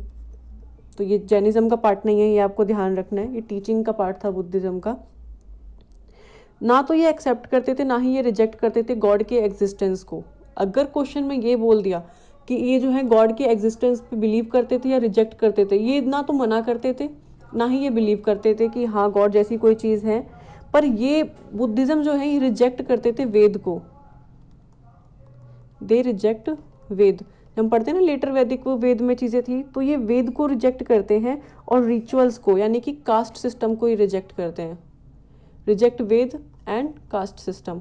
तो ये जैनिज्म का पार्ट नहीं है, ये आपको ध्यान रखना है, ये टीचिंग का पार्ट था बुद्धिज़्म का। ना तो ये एक्सेप्ट करते थे, ना ही ये रिजेक्ट करते थे गॉड के एग्जिस्टेंस को। अगर क्वेश्चन में ये बोल दिया कि ये जो है गॉड के एग्जिस्टेंस पे बिलीव करते थे या रिजेक्ट करते थे, ये ना तो मना करते थे, ना ही ये बिलीव करते थे कि हाँ गॉड जैसी कोई चीज़ है, पर ये बुद्धिज़्म जो है ये रिजेक्ट करते थे वेद को। दे रिजेक्ट वेद, हम पढ़ते हैं ना लेटर वैदिक वेद में चीज़ें थी, तो ये वेद को रिजेक्ट करते हैं और रिचुअल्स को यानी कि कास्ट सिस्टम को ही रिजेक्ट करते हैं। Reject Veda and caste system.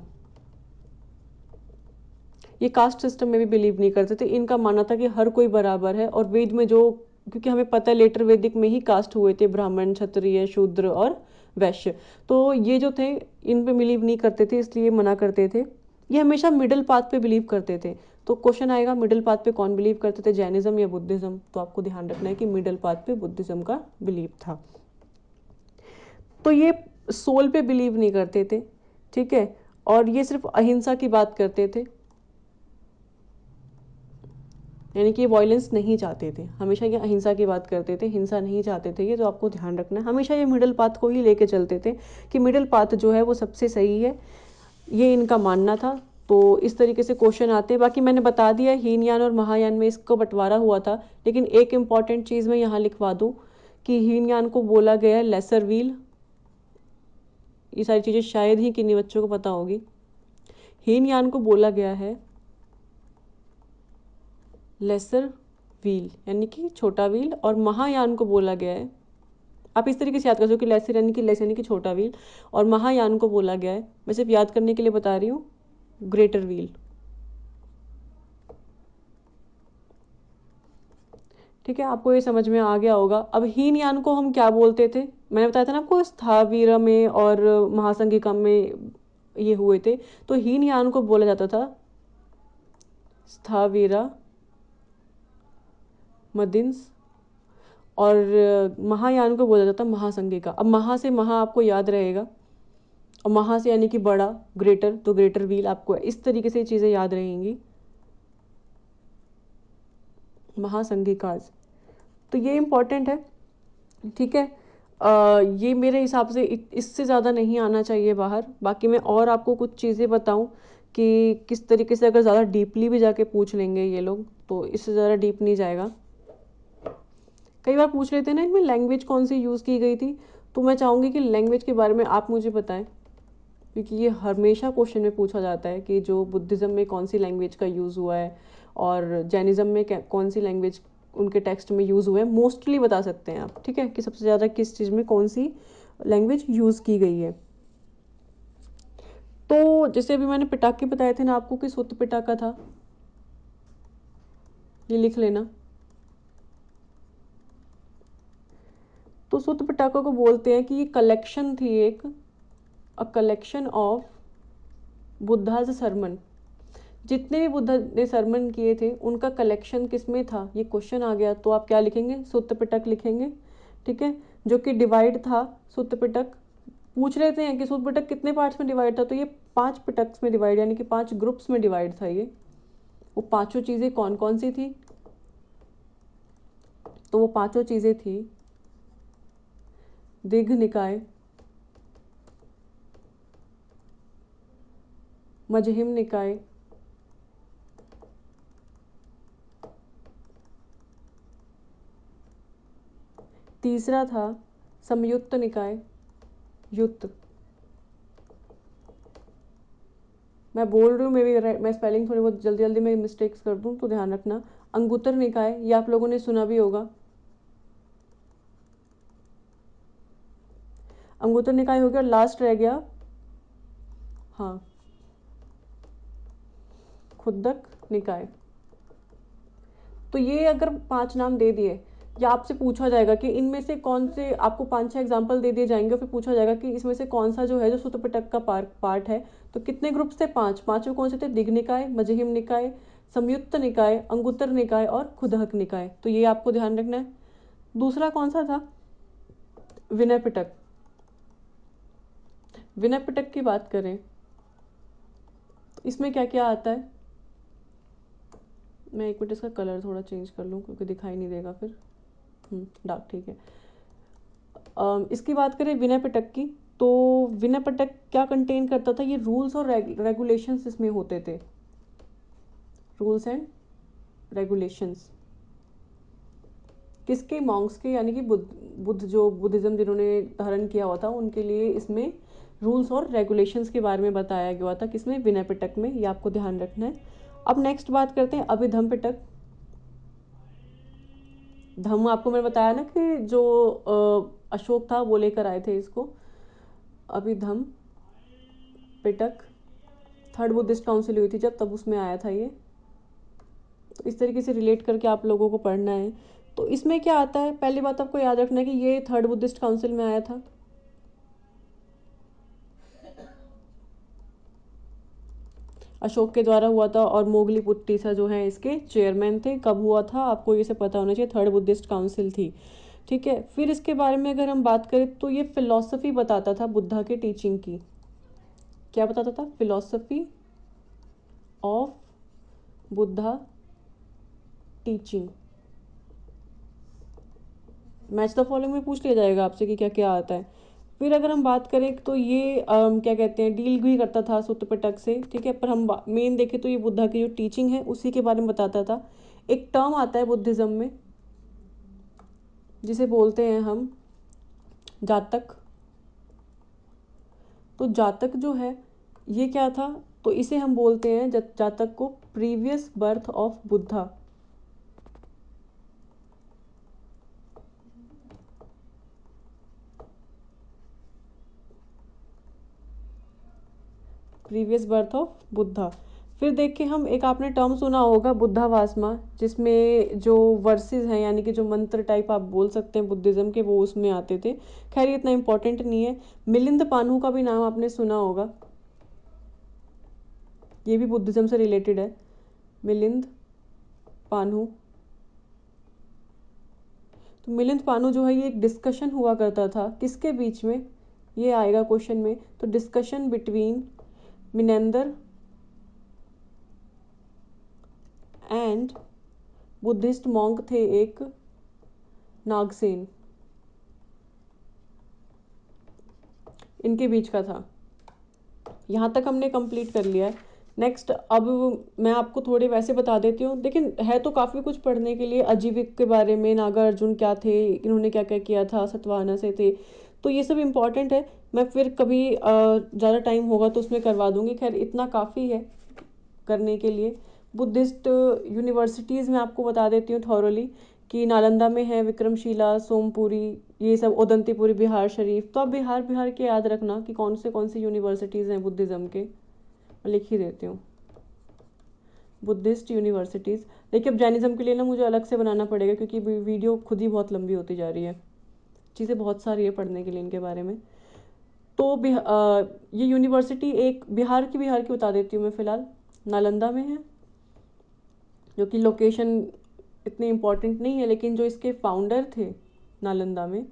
ये कास्ट सिस्टम में भी बिलीव नहीं करते थे, इनका मानना था कि हर कोई बराबर है और वेद में जो क्योंकि हमें पता है लेटर वैदिक में ही कास्ट हुए थे ब्राह्मण, क्षत्रिय, शूद्र और वैश्य। तो ये जो थे इन पे बिलीव नहीं करते थे, इसलिए मना करते थे। ये हमेशा मिडिल पाथ पे बिलीव करते थे। तो क्वेश्चन आएगा मिडिल पाथ पे कौन बिलीव करते थे, जैनिज्म या बुद्धिज्म? तो आपको ध्यान रखना है कि मिडिल पाथ पे बुद्धिज्म का बिलीव था। तो ये सोल पे बिलीव नहीं करते थे, ठीक है, और ये सिर्फ अहिंसा की बात करते थे, यानी कि वायलेंस नहीं चाहते थे, हमेशा ये अहिंसा की बात करते थे, हिंसा नहीं चाहते थे। ये तो आपको ध्यान रखना है, हमेशा ये मिडिल पाथ को ही लेके चलते थे कि मिडिल पाथ जो है वो सबसे सही है, ये इनका मानना था। तो इस तरीके से क्वेश्चन आते हैं। बाकी मैंने बता दिया हीनयान और महायान में इसको बंटवारा हुआ था, लेकिन एक इंपॉर्टेंट चीज़ मैं यहाँ लिखवा दूँ कि हीनयान को बोला गया है लेसर व्हील। ये सारी चीज़ें शायद ही किन्हीं बच्चों को पता होगी। हीनयान को बोला गया है लेसर व्हील यानी कि छोटा व्हील, और महायान को बोला गया है, आप इस तरीके से याद कर सकते हो कि लेसर यानी कि छोटा व्हील, और महायान को बोला गया है, मैं सिर्फ याद करने के लिए बता रही हूँ, ग्रेटर व्हील। ठीक है, आपको ये समझ में आ गया होगा। अब हीनयान को हम क्या बोलते थे, मैंने बताया था ना आपको, स्थावीर में और महासंघिका में ये हुए थे। तो हीनयान को बोला जाता था स्थावीरा मदिन्स, और महायान को बोला जाता महासंघिका। अब महा से महा आपको याद रहेगा, और महा से यानी कि बड़ा, ग्रेटर, तो ग्रेटर व्हील आपको इस तरीके से चीज़ें याद रहेंगी, महासंघिकाज। तो ये इम्पॉर्टेंट है, ठीक है। ये मेरे हिसाब से इससे ज़्यादा नहीं आना चाहिए बाहर। बाकी मैं और आपको कुछ चीज़ें बताऊं कि किस तरीके से, अगर ज़्यादा डीपली भी जाके पूछ लेंगे ये लोग, तो इससे ज़्यादा डीप नहीं जाएगा। कई बार पूछ लेते हैं ना इनमें लैंग्वेज कौन सी यूज़ की गई थी, तो मैं चाहूँगी कि लैंग्वेज के बारे में आप मुझे बताएं, क्योंकि ये हमेशा क्वेश्चन में पूछा जाता है कि जो बुद्धिज़्म में कौन सी लैंग्वेज का यूज़ हुआ है और जैनिज़्म में कौन सी लैंग्वेज उनके टेक्स्ट में यूज़ हुआ है। मोस्टली बता सकते हैं आप, ठीक है, कि सबसे ज़्यादा किस चीज़ में कौन सी लैंग्वेज यूज़ की गई है। तो जैसे अभी मैंने पिटाके बताए थे ना आपको कि सुत्त पिटाका था, ये लिख लेना। तो सुत्त पिटाका को बोलते हैं कि ये कलेक्शन थी एक, a collection of Buddha's sermon. जितने भी बुद्ध ने सरमन किए थे उनका कलेक्शन किस में था, ये क्वेश्चन आ गया, तो आप क्या लिखेंगे, सुत्त पिटक लिखेंगे, ठीक है, जो कि डिवाइड था। सुत्त पिटक पूछ लेते हैं कि सुत्त पिटक कितने पार्ट्स में डिवाइड था, तो ये 5 पिटक्स में डिवाइड, यानी कि 5 ग्रुप्स में डिवाइड था ये। वो पांचों चीज़ें कौन कौन सी थी, तो वो पांचों चीज़ें थी दीर्घ निकाय, मजहिम निकाय, तीसरा था संयुक्त निकाय, युक्त। मैं बोल रही हूँ, मैं स्पेलिंग थोड़ी बहुत जल्दी जल्दी में मिस्टेक्स कर दूँ तो ध्यान रखना। अंगुत्तर निकाय, ये आप लोगों ने सुना भी होगा, अंगुत्तर निकाय हो गया। लास्ट रह गया, हाँ, खुद्दक निकाय। तो ये अगर 5 नाम दे दिए, या आपसे पूछा जाएगा कि इनमें से कौन से, आपको 5-6 एग्जाम्पल दे दिए जाएंगे, फिर पूछा जाएगा कि इसमें से कौन सा जो है जो सुत्त पिटक का पार्ट है, तो कितने ग्रुप्स थे, 5। पांचों कौन से थे, दिग्ध निकाय, मजहिम निकाय, संयुक्त निकाय, अंगुत्तर निकाय और खुदहक निकाय। तो ये आपको ध्यान रखना है। दूसरा कौन सा था, विनय पिटक। विनय पिटक की बात करें तो इसमें क्या क्या आता है, मैं एक मिनट इसका कलर थोड़ा चेंज कर लूँ क्योंकि दिखाई नहीं देगा फिर, डार्क, ठीक है। इसकी बात करें विनय पिटक की, तो विनय पिटक क्या कंटेन करता था, ये रूल्स और रेगुलेशंस इसमें होते थे, रूल्स एंड रेगुलेशंस। किसके, मॉन्क्स के, यानी कि बुद्ध जो बुद्धिज्म जिन्होंने धारण किया हुआ था उनके लिए इसमें रूल्स और रेगुलेशंस के बारे में बताया गया था, किसमें, विनय पिटक में। ये आपको ध्यान रखना है। अब नेक्स्ट बात करते हैं अभिधम पिटक। धम्म आपको मैंने बताया ना कि जो अशोक था वो लेकर आए थे इसको, अभिधम पिटक। 3rd बुद्धिस्ट काउंसिल हुई थी जब, तब उसमें आया था ये। तो इस तरीके से रिलेट करके आप लोगों को पढ़ना है तो इसमें क्या आता है, पहली बात आपको याद रखना है कि ये थर्ड बुद्धिस्ट काउंसिल में आया था। अशोक के द्वारा हुआ था और मोगलीपुट्टिसा जो है इसके चेयरमैन थे। कब हुआ था आपको ये सब पता होना चाहिए, थर्ड बुद्धिस्ट काउंसिल थी। ठीक है, फिर इसके बारे में अगर हम बात करें तो ये फिलॉसफी बताता था बुद्धा के टीचिंग की। क्या बताता था? Philosophy of Buddha teaching. Match the following में पूछ लिया जाएगा आपसे कि क्या क्या आता है। फिर अगर हम बात करें तो ये क्या कहते हैं, डील भी करता था सुत्त पिटक से। ठीक है, पर हम मेन देखें तो ये बुद्धा की जो टीचिंग है उसी के बारे में बताता था। एक टर्म आता है बुद्धिज्म में जिसे बोलते हैं हम जातक। तो जातक जो है ये क्या था, तो इसे हम बोलते हैं जातक को previous birth of Buddha. Previous birth of Buddha. फिर देखिए हम, एक आपने टर्म सुना होगा बुद्धा वास्मा, जिसमें जो वर्सेस हैं यानी कि जो मंत्र टाइप आप बोल सकते हैं बुद्धिज्म के, वो उसमें आते थे। खैर ये इतना इंपॉर्टेंट नहीं है। मिलिंद पानू का भी नाम आपने सुना होगा, ये भी बुद्धिज्म से रिलेटेड है। मिलिंद पानू। तो मिलिंद पानू जो है ये एक डिस्कशन हुआ करता था किसके बीच में, ये आएगा क्वेश्चन में। तो discussion between Menander and Buddhist monk थे एक नागसेन, इनके बीच का था। यहाँ तक हमने कंप्लीट कर लिया है। नेक्स्ट अब मैं आपको थोड़े वैसे बता देती हूँ, लेकिन है तो काफ़ी कुछ पढ़ने के लिए। अजीविक के बारे में, नागार्जुन क्या थे, इन्होंने क्या क्या किया था, सतवाहना से थे, तो ये सब इम्पॉर्टेंट है। मैं फिर कभी ज़्यादा टाइम होगा तो उसमें करवा दूँगी। खैर इतना काफ़ी है करने के लिए। बुद्धिस्ट यूनिवर्सिटीज़ में आपको बता देती हूँ थॉरली कि नालंदा में है विक्रमशिला, सोमपुरी, ये सब, उदंतीपुरी, बिहार शरीफ। तो आप बिहार बिहार के याद रखना कि कौन सी यूनिवर्सिटीज़ हैं बुद्धिज़्म के, मैं लिख ही देती हूँ बुद्धिस्ट यूनिवर्सिटीज़। देखिए अब जैनिज़्म के लिए ना मुझे अलग से बनाना पड़ेगा क्योंकि वीडियो खुद ही बहुत लंबी होती जा रही है, चीज़ें बहुत सारी है पढ़ने के लिए इनके बारे में। तो ये यूनिवर्सिटी एक बिहार की बता देती हूँ मैं फ़िलहाल, नालंदा में है, जो कि लोकेशन इतनी इम्पोर्टेंट नहीं है, लेकिन जो इसके फाउंडर थे नालंदा में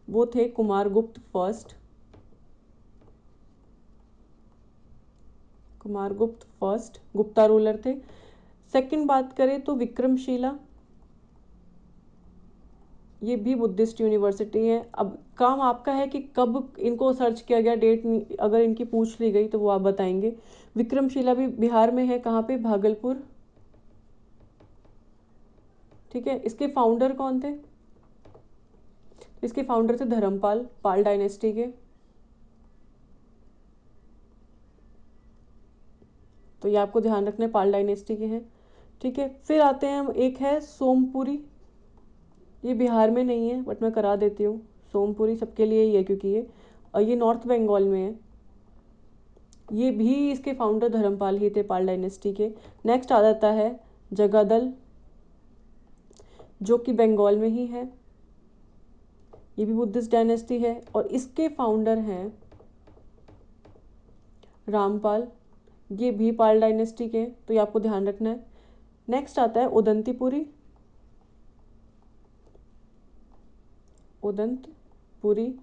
वो थे Kumaragupta first. Kumaragupta first Gupta ruler थे। सेकंड बात करें तो विक्रमशिला, ये भी बुद्धिस्ट यूनिवर्सिटी है। अब काम आपका है कि कब इनको सर्च किया गया, डेट अगर इनकी पूछ ली गई तो वो आप बताएंगे। विक्रमशिला भी बिहार में है, कहाँ पे? भागलपुर। ठीक है, इसके फाउंडर कौन थे? इसके फाउंडर थे धर्मपाल, पाल डायनेस्टी के। तो ये आपको ध्यान रखना है, पाल डायनेस्टी के हैं। ठीक है, फिर आते हैं हम, एक है सोमपुरी, ये बिहार में नहीं है बट मैं करा देती हूँ। सोमपुरी सबके लिए ही है क्योंकि ये नॉर्थ बंगाल में है। ये भी इसके फाउंडर धर्मपाल ही थे, पाल डायनेस्टी के। नेक्स्ट आ जाता है जगादल, जो कि बंगाल में ही है, ये भी बुद्धिस्ट डायनेस्टी है और इसके फाउंडर हैं रामपाल, ये भी पाल डायनेस्टी के, तो ये आपको ध्यान रखना है। नेक्स्ट आता है उदंतीपुरी, उदंतपुरी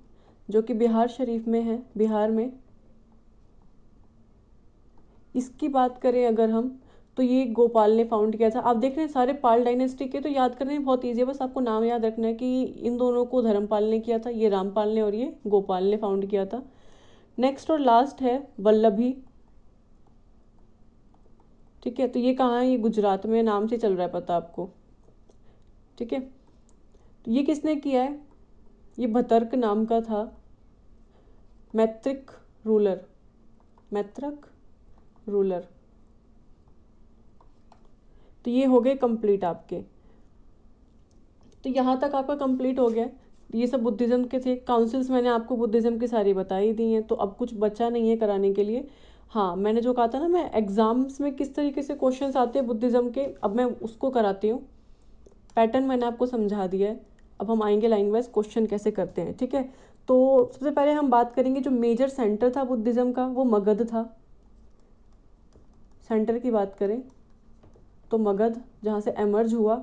जो कि बिहार शरीफ में है, बिहार में। इसकी बात करें अगर हम, तो ये गोपाल ने फाउंड किया था। आप देख रहे हैं सारे पाल डायनेस्टी के, तो याद करने में बहुत ईजी है, बस आपको नाम याद रखना है कि इन दोनों को धर्मपाल ने किया था, ये रामपाल ने, और ये गोपाल ने फाउंड किया था। नेक्स्ट और लास्ट है वल्लभी। ठीक है, तो ये कहाँ है? ये गुजरात में, नाम से चल रहा है पता आपको। ठीक है, तो ये किसने किया है? ये भतर्क नाम का था, मैत्रिक रूलर, मैत्रक रूलर। तो ये हो गए कंप्लीट आपके। तो यहाँ तक आपका कंप्लीट हो गया। ये सब बुद्धिज़्म के थे। काउंसिल्स मैंने आपको बुद्धिज़्म की सारी बता ही दी हैं, तो अब कुछ बचा नहीं है कराने के लिए। हाँ, मैंने जो कहा था ना, मैं एग्ज़ाम्स में किस तरीके से क्वेश्चंस आते हैं बुद्धिज़्म के, अब मैं उसको कराती हूँ। पैटर्न मैंने आपको समझा दिया है। अब हम आएंगे लाइन वाइज क्वेश्चन कैसे करते हैं, ठीक है। तो सबसे पहले हम बात करेंगे जो मेजर सेंटर था बुद्धिज़्म का वो मगध था। सेंटर की बात करें तो मगध, जहाँ से एमर्ज हुआ,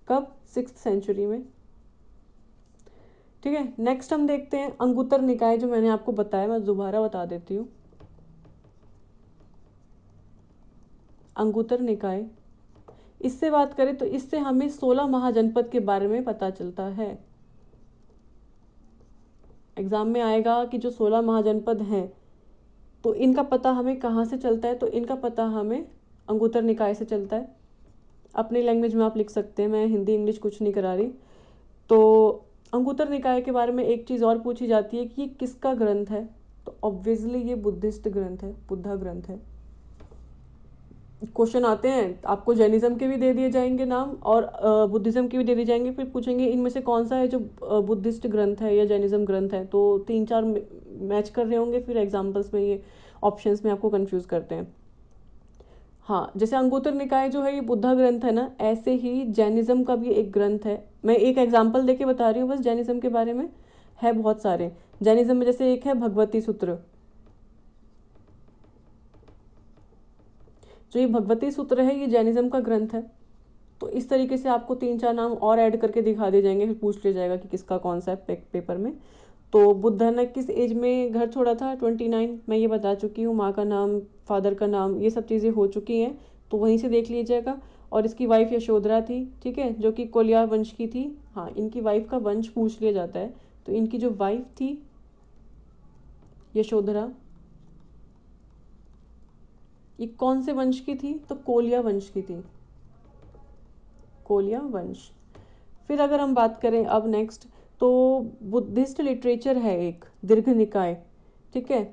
कब, 6th सेंचुरी में, ठीक है। नेक्स्ट हम देखते हैं अंगुत्तर निकाय, जो मैंने आपको बताया, मैं दोबारा बता देती हूँ। अंगुत्तर निकाय, इससे बात करें तो इससे हमें 16 महाजनपद के बारे में पता चलता है। एग्जाम में आएगा कि जो 16 महाजनपद हैं तो इनका पता हमें कहाँ से चलता है, तो इनका पता हमें अंगुत्तर निकाय से चलता है। अपनी लैंग्वेज में आप लिख सकते हैं, मैं हिंदी इंग्लिश कुछ नहीं करा रही। तो अंगुत्तर निकाय के बारे में एक चीज़ और पूछी जाती है कि ये किसका ग्रंथ है, तो ऑब्वियसली ये बुद्धिस्ट ग्रंथ है, बुद्धा ग्रंथ है। क्वेश्चन आते हैं आपको, जैनिज्म के भी दे दिए जाएंगे नाम और बुद्धिज्म के भी दे दिए जाएंगे, फिर पूछेंगे इनमें से कौन सा है जो बुद्धिस्ट ग्रंथ है या जैनिज्म ग्रंथ है, तो 3-4 मैच कर रहे होंगे, फिर एग्जाम्पल्स में ये ऑप्शंस में आपको कंफ्यूज करते हैं। हाँ, जैसे अंगुत्तर निकाय जो है ये बुद्धा ग्रंथ है ना, ऐसे ही जैनिज्म का भी एक ग्रंथ है। मैं एक एग्जाम्पल देके बता रही हूँ बस जैनिज्म के बारे में, है बहुत सारे। जैनिज्म में जैसे एक है भगवती सूत्र, जो ये भगवती सूत्र है ये जैनिज्म का ग्रंथ है। तो इस तरीके से आपको 3-4 नाम और ऐड करके दिखा दिए जाएंगे, फिर पूछ लिया जाएगा कि किसका कौन सा है पेपर में। तो बुद्धा ने किस एज में घर छोड़ा था, 29, मैं ये बता चुकी हूँ। माँ का नाम, फादर का नाम, ये सब चीज़ें हो चुकी हैं, तो वहीं से देख लीजिएगा। और इसकी वाइफ यशोधरा थी, ठीक है, जो कि कोलिया वंश की थी। हाँ, इनकी वाइफ का वंश पूछ लिया जाता है, तो इनकी जो वाइफ थी यशोधरा, ये कौन से वंश की थी, तो कोलिया वंश की थी, कोलिया वंश। फिर अगर हम बात करें अब नेक्स्ट, तो बुद्धिस्ट लिटरेचर है एक दीर्घ निकाय, ठीक है।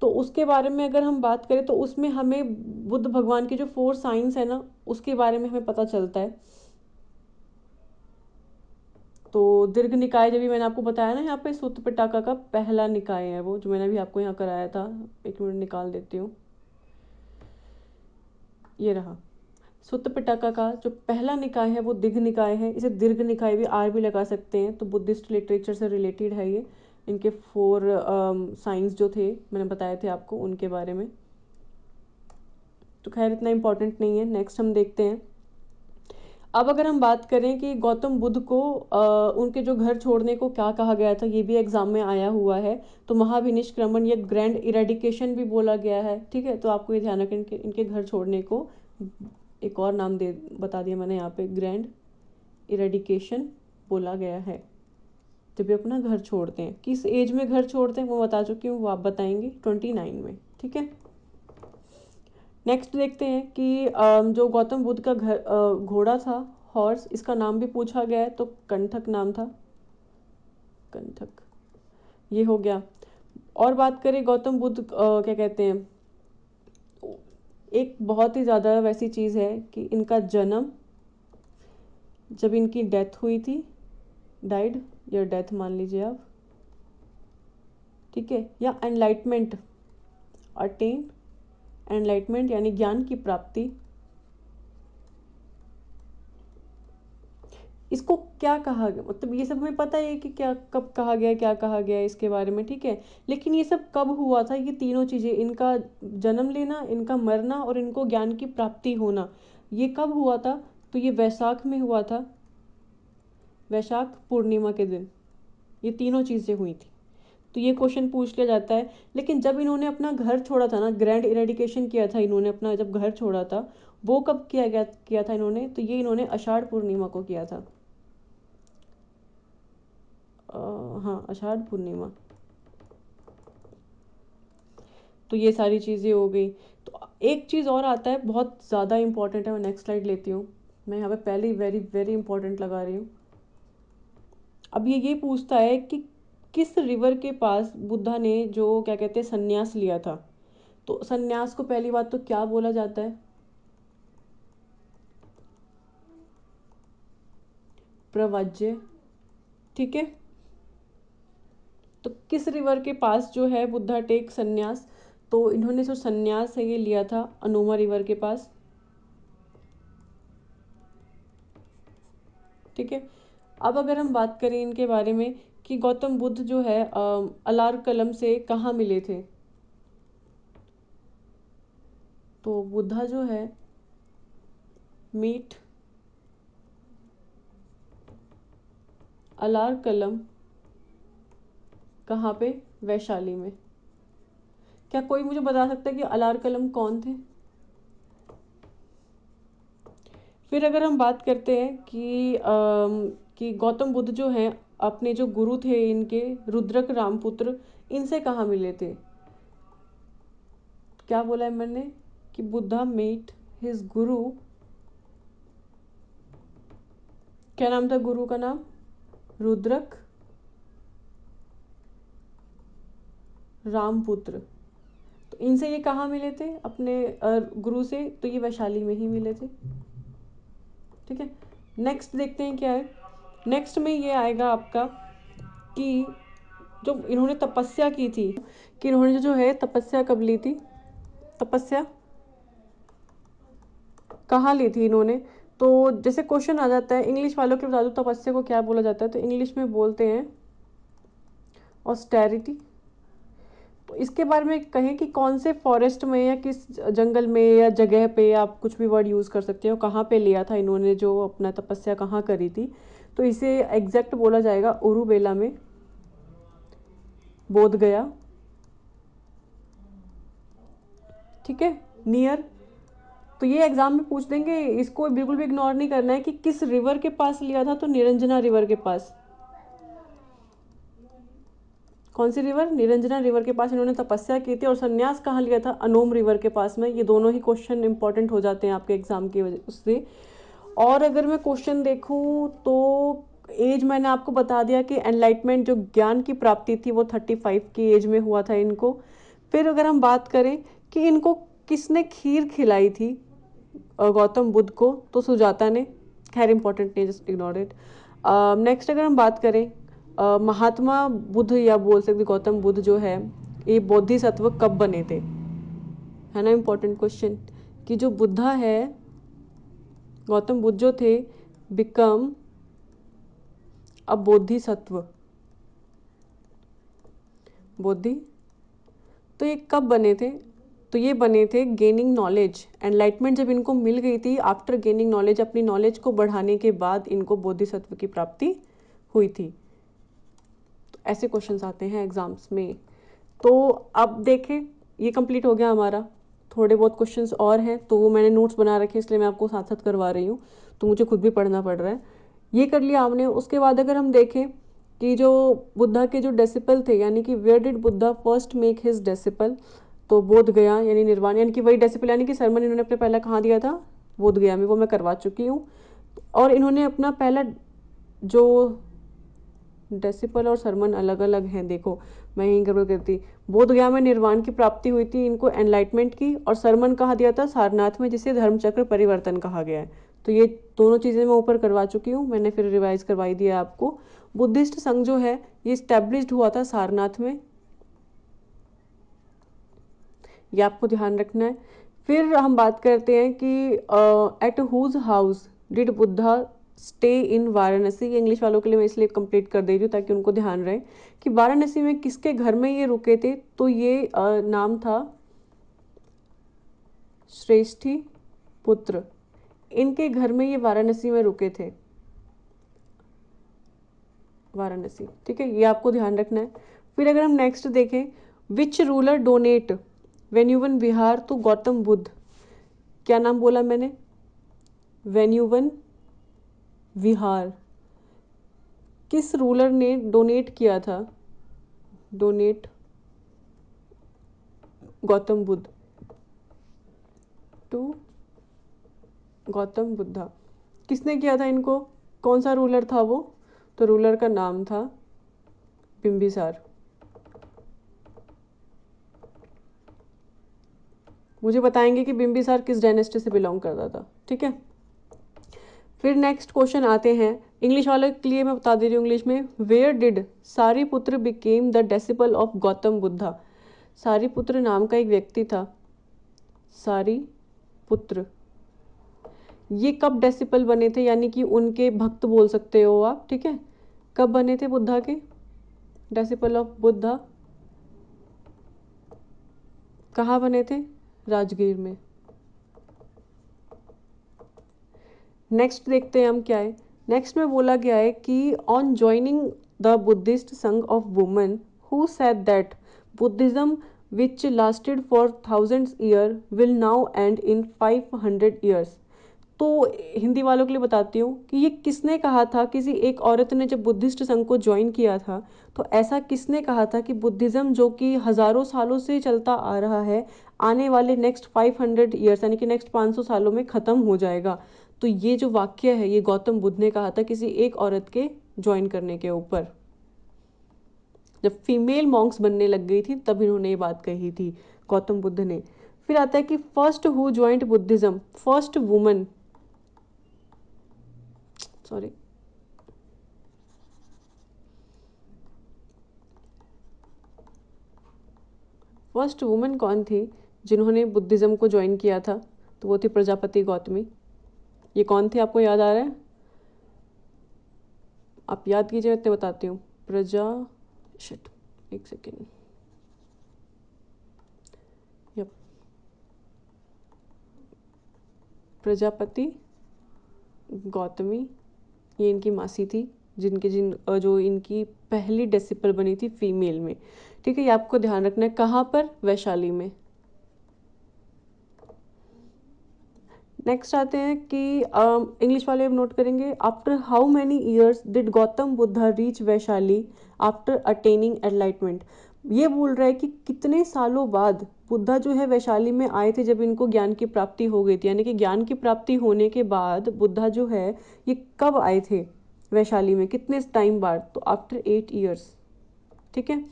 तो उसके बारे में अगर हम बात करें तो उसमें हमें बुद्ध भगवान के जो 4 साइंस है ना, उसके बारे में हमें पता चलता है। तो दीर्घ निकाय जब भी मैंने आपको बताया ना, यहाँ पे सूत्र पिटाका का पहला निकाय है वो, जो मैंने भी आपको यहाँ कराया था। एक मिनट निकाल देती हूँ, ये रहा। सुत्त पिटका का जो पहला निकाय है वो दिघ निकाय है। इसे दीर्घ निकाय भी आर भी लगा सकते हैं। तो बुद्धिस्ट लिटरेचर से रिलेटेड है ये। इनके 4 साइंस जो थे मैंने बताए थे आपको, उनके बारे में। तो खैर इतना इम्पोर्टेंट नहीं है। नेक्स्ट हम देखते हैं। अब अगर हम बात करें कि गौतम बुद्ध को उनके जो घर छोड़ने को क्या कहा गया था, ये भी एग्जाम में आया हुआ है। तो महाविनिष्क्रमण या ग्रैंड इरेडिकेशन भी बोला गया है, ठीक है। तो आपको ये ध्यान रखें, इनके घर छोड़ने को एक और नाम दे बता दिया मैंने यहाँ पे, ग्रैंड इरेडिकेशन बोला गया है। जब भी अपना घर छोड़ते हैं, किस एज में घर छोड़ते हैं वो बता चुकी हूँ, वो आप बताएंगे 29 में, ठीक है। नेक्स्ट देखते हैं कि जो गौतम बुद्ध का घोड़ा था, हॉर्स, इसका नाम भी पूछा गया है, तो कंठक नाम था, कंठक। ये हो गया। और बात करें गौतम बुद्ध क्या कहते हैं, एक बहुत ही ज़्यादा वैसी चीज़ है कि इनका जन्म, जब इनकी डेथ हुई थी, डाइड या डेथ मान लीजिए आप, ठीक है, या एनलाइटमेंट, अटेन एनलाइटमेंट यानी ज्ञान की प्राप्ति, इसको क्या कहा गया, मतलब ये सब हमें पता है कि क्या कब कहा गया, क्या कहा गया इसके बारे में, ठीक है। लेकिन ये सब कब हुआ था, ये तीनों चीज़ें, इनका जन्म लेना, इनका मरना और इनको ज्ञान की प्राप्ति होना, ये कब हुआ था, तो ये वैशाख में हुआ था, वैशाख पूर्णिमा के दिन ये तीनों चीज़ें हुई थी। तो ये क्वेश्चन पूछ लिया जाता है। लेकिन जब इन्होंने अपना घर छोड़ा था ना, ग्रैंड इरेडिकेशन किया था इन्होंने अपना, जब घर छोड़ा था, वो कब किया था इन्होंने, तो ये इन्होंने आषाढ़ पूर्णिमा को किया था। हाँ, आषाढ़ पूर्णिमा। तो ये सारी चीज़ें हो गई। तो एक चीज़ और आता है, बहुत ज़्यादा इंपॉर्टेंट है, मैं नेक्स्ट स्लाइड लेती हूँ। मैं यहाँ पे पहले ही वेरी वेरी इंपॉर्टेंट लगा रही हूँ। अब ये पूछता है कि किस रिवर के पास बुद्धा ने जो क्या कहते हैं संन्यास लिया था। तो संन्यास को पहली बात तो क्या बोला जाता है, प्रवज्य, ठीक है। तो किस रिवर के पास जो है बुद्धा टेक संन्यास, तो इन्होंने जो संन्यास है ये लिया था अनुमा रिवर के पास। ठीक है। अब अगर हम बात करें इनके बारे में कि गौतम बुद्ध जो है अलार कलम से कहाँ मिले थे, तो बुद्धा जो है मीट अलार कलम कहाँ पे, वैशाली में। क्या कोई मुझे बता सकता है कि अलार कलम कौन थे? फिर अगर हम बात करते हैं कि गौतम बुद्ध जो हैं अपने जो गुरु थे इनके रुद्रक रामपुत्र, इनसे कहाँ मिले थे? क्या बोला है मैंने कि बुद्धा मेट हिज गुरु, क्या नाम था गुरु का नाम? रुद्रक रामपुत्र। तो इनसे ये कहाँ मिले थे अपने गुरु से? तो ये वैशाली में ही मिले थे। ठीक है, नेक्स्ट देखते हैं क्या है। नेक्स्ट में ये आएगा आपका कि जो इन्होंने तपस्या की थी, कि इन्होंने जो है तपस्या कब ली थी, तपस्या कहाँ ली थी इन्होंने? तो जैसे क्वेश्चन आ जाता है, इंग्लिश वालों के बता दो तपस्या को क्या बोला जाता है, तो इंग्लिश में बोलते हैं ऑस्टेरिटी। तो इसके बारे में कहें कि कौन से फॉरेस्ट में या किस जंगल में या जगह पे, आप कुछ भी वर्ड यूज़ कर सकते हो, कहाँ पे लिया था इन्होंने जो अपना तपस्या कहाँ करी थी, तो इसे एग्जैक्ट बोला जाएगा उरुबेला में, बोध गया। ठीक है, नियर। तो ये एग्जाम में पूछ देंगे, इसको बिल्कुल भी इग्नोर नहीं करना है कि किस रिवर के पास लिया था, तो निरंजना रिवर के पास। कौन सी रिवर? निरंजना रिवर के पास इन्होंने तपस्या की थी। और संन्यास कहाँ लिया था? अनोम रिवर के पास में। ये दोनों ही क्वेश्चन इंपॉर्टेंट हो जाते हैं आपके एग्जाम की वजह उससे। और अगर मैं क्वेश्चन देखूँ तो एज मैंने आपको बता दिया कि एनलाइटमेंट जो ज्ञान की प्राप्ति थी वो 35 की एज में हुआ था इनको। फिर अगर हम बात करें कि इनको किसने खीर खिलाई थी गौतम बुद्ध को, तो सुजाता ने। खैर इंपॉर्टेंट नहीं, जस्ट इग्नोर इट। नेक्स्ट अगर हम बात करें महात्मा बुद्ध या बोल सकते गौतम बुद्ध जो है ये बोधिसत्व कब बने थे, है ना इम्पोर्टेंट क्वेश्चन। कि जो बुद्धा है, गौतम बुद्ध जो थे बिकम अ बोधिसत्व, बोधि। तो ये कब बने थे? तो ये बने थे गेनिंग नॉलेज, एनलाइटमेंट जब इनको मिल गई थी, आफ्टर गेनिंग नॉलेज, अपनी नॉलेज को बढ़ाने के बाद इनको बोधिसत्व की प्राप्ति हुई थी। तो ऐसे क्वेश्चंस आते हैं एग्जाम्स में। तो अब देखें, ये कंप्लीट हो गया हमारा। थोड़े बहुत क्वेश्चंस और हैं तो वो मैंने नोट्स बना रखे, इसलिए मैं आपको साथ साथ करवा रही हूँ, तो मुझे खुद भी पढ़ना पड़ रहा है। ये कर लिया आपने। उसके बाद अगर हम देखें कि जो बुद्धा के जो डेसिपल थे, यानी कि where did Buddha first make his disciple, तो बोध गया यानी निर्वाण, यानी कि वही डेसिपल, यानी कि सरमन इन्होंने अपने पहला कहाँ दिया था? बोध गया में। वो मैं करवा चुकी हूँ। और इन्होंने अपना पहला जो डेसिपल और सरमन अलग अलग हैं, देखो मैं यहीं गड़बड़ करती। बोध गया में निर्वाण की प्राप्ति हुई थी इनको, एनलाइटमेंट की। और सरमन कहाँ दिया था? सारनाथ में, जिसे धर्मचक्र परिवर्तन कहा गया है। तो ये दोनों चीज़ें मैं ऊपर करवा चुकी हूँ, मैंने फिर रिवाइज करवाई दिया आपको। बुद्धिस्ट संघ जो है ये स्टैब्लिश्ड हुआ था सारनाथ में, ये आपको ध्यान रखना है। फिर हम बात करते हैं कि at whose house did Buddha stay in Varanasi. ये इंग्लिश वालों के लिए मैं इसलिए कंप्लीट कर दे रही हूँ ताकि उनको ध्यान रहे कि वाराणसी में किसके घर में ये रुके थे। तो ये नाम था श्रेष्ठी पुत्र, इनके घर में ये वाराणसी में रुके थे, वाराणसी। ठीक है, ये आपको ध्यान रखना है। फिर अगर हम नेक्स्ट देखें, which ruler donate Venuvan Vihar to Gautam Buddha. क्या नाम बोला मैंने? वेन्यूवन विहार। किस रूलर ने डोनेट किया था? Donate Gautam Buddha to Gautam Buddha. किसने किया था इनको? कौन सा रूलर था वो? तो रूलर का नाम था बिंबिसार। मुझे बताएंगे कि बिंबिसार किस डायनेस्टी से बिलोंग करता था। ठीक है, फिर नेक्स्ट क्वेश्चन आते हैं इंग्लिश वाले के लिए, मैं बता दे रही हूँ इंग्लिश में। Where did Sariputra became the disciple of Gautam Buddha. Sariputra नाम का एक व्यक्ति था, सारीपुत्र, ये कब डेसिपल बने थे, यानी कि उनके भक्त बोल सकते हो आप, ठीक है। कब बने थे बुद्धा के, डेसिपल ऑफ बुद्धा, कहाँ बने थे, राजगीर में। नेक्स्ट देखते हैं हम क्या है। नेक्स्ट में बोला गया है कि ऑन ज्वाइनिंग द बुद्धिस्ट संघ of women who said that Buddhism which lasted for thousands year will now and in 500 years. तो हिंदी वालों के लिए बताती हूँ कि ये किसने कहा था, किसी एक औरत ने जब बुद्धिस्ट संघ को ज्वाइन किया था तो ऐसा किसने कहा था कि बुद्धिज़्म जो कि हज़ारों सालों से चलता आ रहा है आने वाले नेक्स्ट 500 ईयर्स यानी कि नेक्स्ट 500 सालों में ख़त्म हो जाएगा। तो ये जो वाक्य है ये गौतम बुद्ध ने कहा था किसी एक औरत के ज्वाइन करने के ऊपर, जब फीमेल मॉन्क्स बनने लग गई थी तब इन्होंने ये बात कही थी गौतम बुद्ध ने। फिर आता है कि first who joined Buddhism, first woman, sorry first woman कौन थी जिन्होंने बुद्धिज़्म को ज्वाइन किया था, तो वो थी प्रजापति गौतमी। ये कौन थे, आपको याद आ रहा है, आप याद कीजिए, मैं इतने बताती हूँ। शिट, एक सेकेंड, यप, प्रजापति गौतमी, ये इनकी मासी थी जो इनकी पहली डिसिपल बनी थी फीमेल में, ठीक है। ये आपको ध्यान रखना है, कहाँ पर, वैशाली में। नेक्स्ट आते हैं कि इंग्लिश वाले नोट करेंगे, after how many years did Gautam Buddha reach Vaishali after attaining enlightenment. ये बोल रहा है कि कितने सालों बाद बुद्धा जो है वैशाली में आए थे जब इनको ज्ञान की प्राप्ति हो गई थी, यानी कि ज्ञान की प्राप्ति होने के बाद बुद्धा जो है ये कब आए थे वैशाली में, कितने टाइम बाद, तो आफ्टर 8 ईयर्स, ठीक है।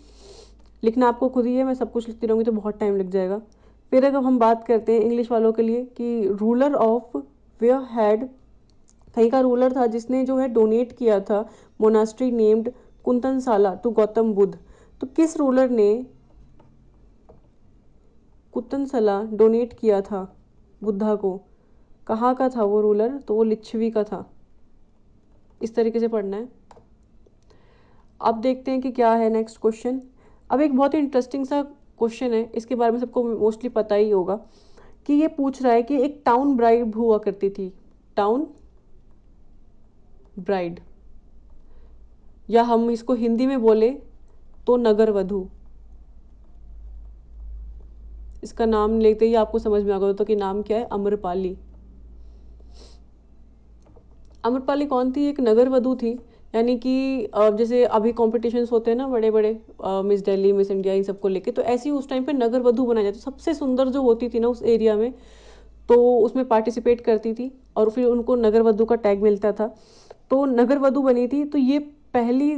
लिखना आपको खुद ही है, मैं सब कुछ लिखती रहूँगी तो बहुत टाइम लग जाएगा। फिर अगर हम बात करते हैं इंग्लिश वालों के लिए कि रूलर ऑफ वेयर हैड, कहीं का रूलर था जिसने जो है डोनेट किया था monastery named Kuntansala to Gautam Buddha. तो किस रूलर ने कुंतनसाला डोनेट किया था बुद्धा को, कहाँ का था वो रूलर, तो वो लिच्छवी का था। इस तरीके से पढ़ना है। अब देखते हैं कि क्या है नेक्स्ट क्वेश्चन। अब एक बहुत ही इंटरेस्टिंग सा क्वेश्चन है, इसके बारे में सबको मोस्टली पता ही होगा, कि ये पूछ रहा है कि एक टाउन ब्राइड हुआ करती थी, टाउन ब्राइड, या हम इसको हिंदी में बोले तो नगर वधू। इसका नाम लेते ही आपको समझ में आ गया तो कि नाम क्या है, अम्रपाली। अम्रपाली कौन थी, एक नगर वधू थी, यानी कि जैसे अभी कॉम्पिटिशन्स होते हैं ना बड़े बड़े, मिस दिल्ली, मिस इंडिया, इन सबको लेके, तो ऐसे ही उस टाइम पे नगर वधू बनाया जाता, सबसे सुंदर जो होती थी ना उस एरिया में, तो उसमें पार्टिसिपेट करती थी और फिर उनको नगर वधू का टैग मिलता था, तो नगर वधू बनी थी। तो ये पहली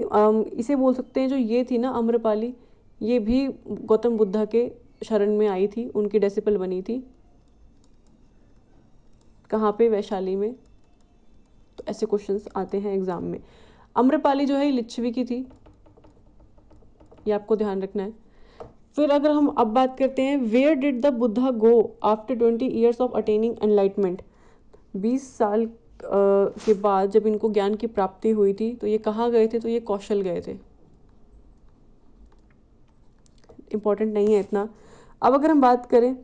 इसे बोल सकते हैं जो ये थी ना अम्रपाली, ये भी गौतम बुद्धा के शरण में आई थी, उनकी डिसिपल बनी थी, कहाँ पे, वैशाली में। तो ऐसे क्वेश्चंस आते हैं एग्जाम में। अम्रपाली जो है लिच्छवी की थी, ये आपको ध्यान रखना है। फिर अगर हम अब बात करते हैं, where did the Buddha go after 20 years of attaining enlightenment, 20 साल के बाद जब इनको ज्ञान की प्राप्ति हुई थी तो ये कहाँ गए थे, तो ये कौशल गए थे, इम्पॉर्टेंट नहीं है इतना। अब अगर हम बात करें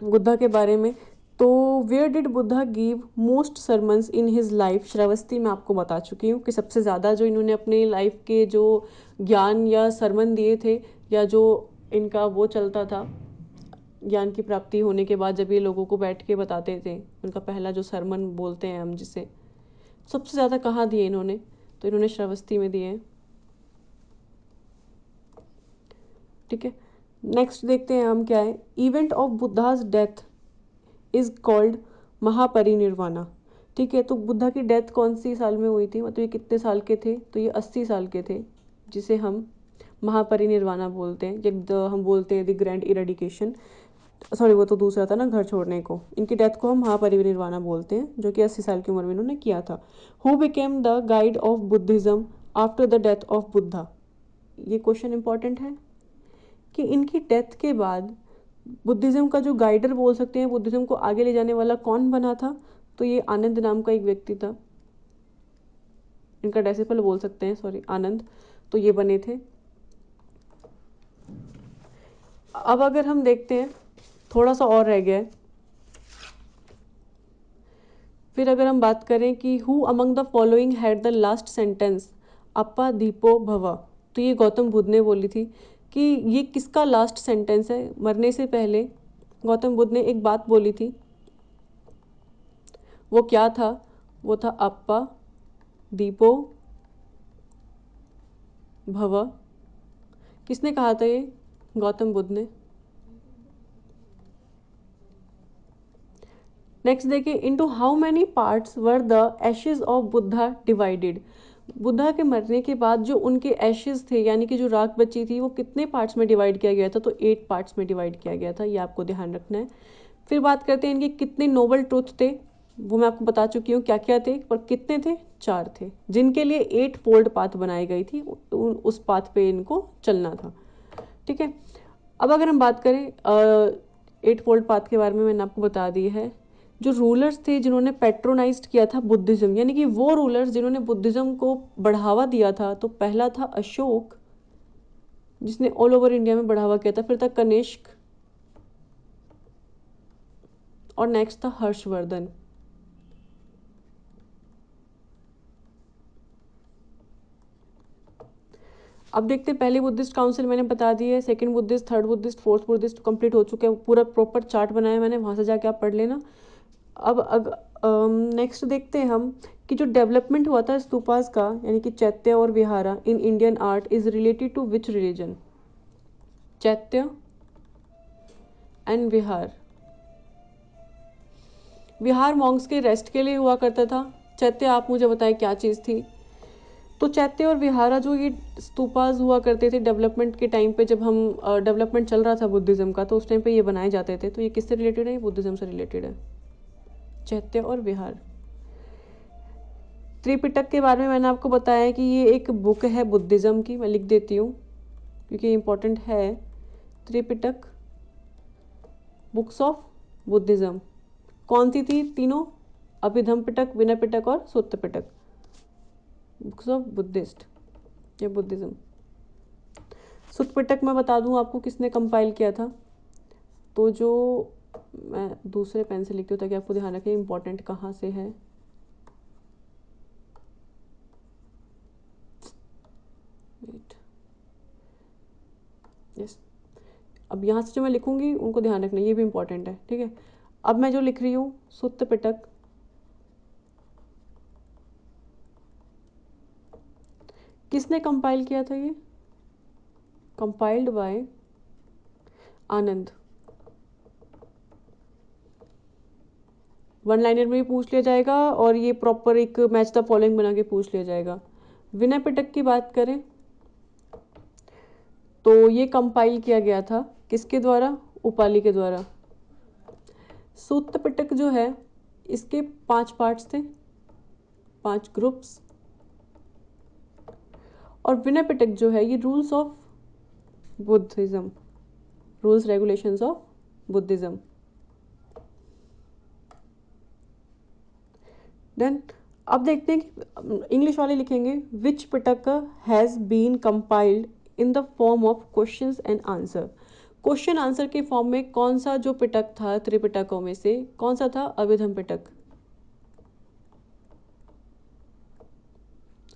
बुद्धा के बारे में, तो where did Buddha give most sermons in his life, Shravasti में आपको बता चुकी हूँ कि सबसे ज़्यादा जो इन्होंने अपने लाइफ के जो ज्ञान या सरमन दिए थे, या जो इनका वो चलता था ज्ञान की प्राप्ति होने के बाद जब ये लोगों को बैठ के बताते थे, उनका पहला जो सरमन बोलते हैं हम जिसे, सबसे ज़्यादा कहाँ दिए इन्होंने, तो इन्होंने श्रावस्ती में दिए हैं, ठीक है। नेक्स्ट देखते हैं हम क्या है, event of Buddha's death is called Mahaparinirvana, ठीक है। तो बुद्धा की डेथ कौन सी साल में हुई थी, मतलब ये कितने साल के थे, तो ये 80 साल के थे, जिसे हम महापरिनिर्वाणा बोलते हैं, जब हम बोलते हैं द ग्रैंड इरेडिकेशन, सॉरी वो तो दूसरा था ना, घर छोड़ने को, इनकी डेथ को हम महापरिनिर्वाणा बोलते हैं, जो कि 80 साल की उम्र में इन्होंने किया था। Who became the guide of Buddhism after the death of Buddha, ये क्वेश्चन इंपॉर्टेंट है कि इनकी डेथ के बाद बुद्धिज़्म का जो गाइडर बोल सकते हैं, बुद्धिज़्म को आगे ले जाने वाला कौन बना था, तो ये आनंद नाम का एक व्यक्ति था, इनका डेसिपल बोल सकते हैं, सॉरी, आनंद। तो ये बने थे। अब अगर हम देखते हैं, थोड़ा सा और रह गया है। फिर अगर हम बात करें कि who among the following had the last sentence अपा दीपो भवा, तो ये गौतम बुद्ध ने बोली थी कि ये किसका लास्ट सेंटेंस है। मरने से पहले गौतम बुद्ध ने एक बात बोली थी, वो क्या था? वो था अपा दीपो भवा। किसने कहा था ये? गौतम बुद्ध ने। नेक्स्ट देखिए, into how many parts were the Ashes of Buddha divided. Buddha के मरने के बाद जो उनके एशेज थे, यानी कि जो राख बची थी, वो कितने पार्ट्स में डिवाइड किया गया था? तो 8 पार्ट्स में डिवाइड किया गया था, ये आपको ध्यान रखना है। फिर बात करते हैं इनके कितने नोबल ट्रूथ थे, वो मैं आपको बता चुकी हूँ क्या क्या थे, पर कितने थे? 4 थे, जिनके लिए 8 फोल्ड पाथ बनाई गई थी, उस पाथ पे इनको चलना था। ठीक है, अब अगर हम बात करें 8 फोल्ड पाथ के बारे में, मैंने आपको बता दी है। जो रूलर्स थे जिन्होंने पैट्रोनाइज्ड किया था बुद्धिज्म, यानी कि वो रूलर्स जिन्होंने बुद्धिज्म को बढ़ावा दिया था, तो पहला था अशोक, जिसने ऑल ओवर इंडिया में बढ़ावा किया था। फिर था कनिष्क, और नेक्स्ट था हर्षवर्धन। अब देखते हैं, पहले बुद्धिस्ट काउंसिल मैंने बता दी है, second Buddhist, third Buddhist, fourth Buddhist complete हो चुके हैं, पूरा प्रॉपर चार्ट बनाया मैंने, वहाँ से जाके आप पढ़ लेना। अब नेक्स्ट देखते हैं हम कि जो डेवलपमेंट हुआ था स्तूपास का, यानी कि चैत्य और vihara in Indian art is related to which religion? Chaitya and vihara. Vihara monks के रेस्ट के लिए हुआ करता था, चैत्य आप मुझे बताएं क्या चीज़ थी? तो चैत्य और विहारा जो ये स्तूपास हुआ करते थे डेवलपमेंट के टाइम पे, जब हम डेवलपमेंट चल रहा था बुद्धिज्म का, तो उस टाइम पे ये बनाए जाते थे। तो ये किससे रिलेटेड है? ये बुद्धिज्म से रिलेटेड है, चैत्य और विहार। त्रिपिटक के बारे में मैंने आपको बताया कि ये एक बुक है बुद्धिज्म की, मैं लिख देती हूँ क्योंकि इम्पोर्टेंट है। त्रिपिटक, बुक्स ऑफ बुद्धिज्म, कौन सी थी? तीनों, अभिधम पिटक, विनय पिटक और सुत्त पिटक, बुक्स ऑफ बुद्धिस्ट, ये बुद्धिज्म। सुत्त पिटक मैं बता दूँ आपको किसने कंपाइल किया था, तो जो मैं दूसरे पेन से लिखती हूँ ताकि आपको ध्यान रखें इम्पोर्टेंट कहाँ से है। यस, अब यहाँ से जो मैं लिखूंगी उनको ध्यान रखना, ये भी इम्पोर्टेंट है। ठीक है, अब मैं जो लिख रही हूँ, सुत्त पिटक किसने कंपाइल किया था? ये कंपाइल्ड बाय आनंद। वन लाइनर में भी पूछ लिया जाएगा, और ये प्रॉपर एक मैच द फॉलोइंग बना के पूछ लिया जाएगा। विनय पिटक की बात करें तो ये कंपाइल किया गया था किसके द्वारा? उपाली के द्वारा। सूत्र पिटक जो है, इसके 5 पार्ट्स थे, 5 ग्रुप्स। और विनय पिटक जो है, ये rules of Buddhism, rules regulations of Buddhism. Then अब देखते हैं कि इंग्लिश वाले लिखेंगे, which Pitaka has been compiled in the form of questions and answer. Question answer के फॉर्म में कौन सा जो पिटक था त्रिपिटकों में से, कौन सा था? अभिधम पिटक,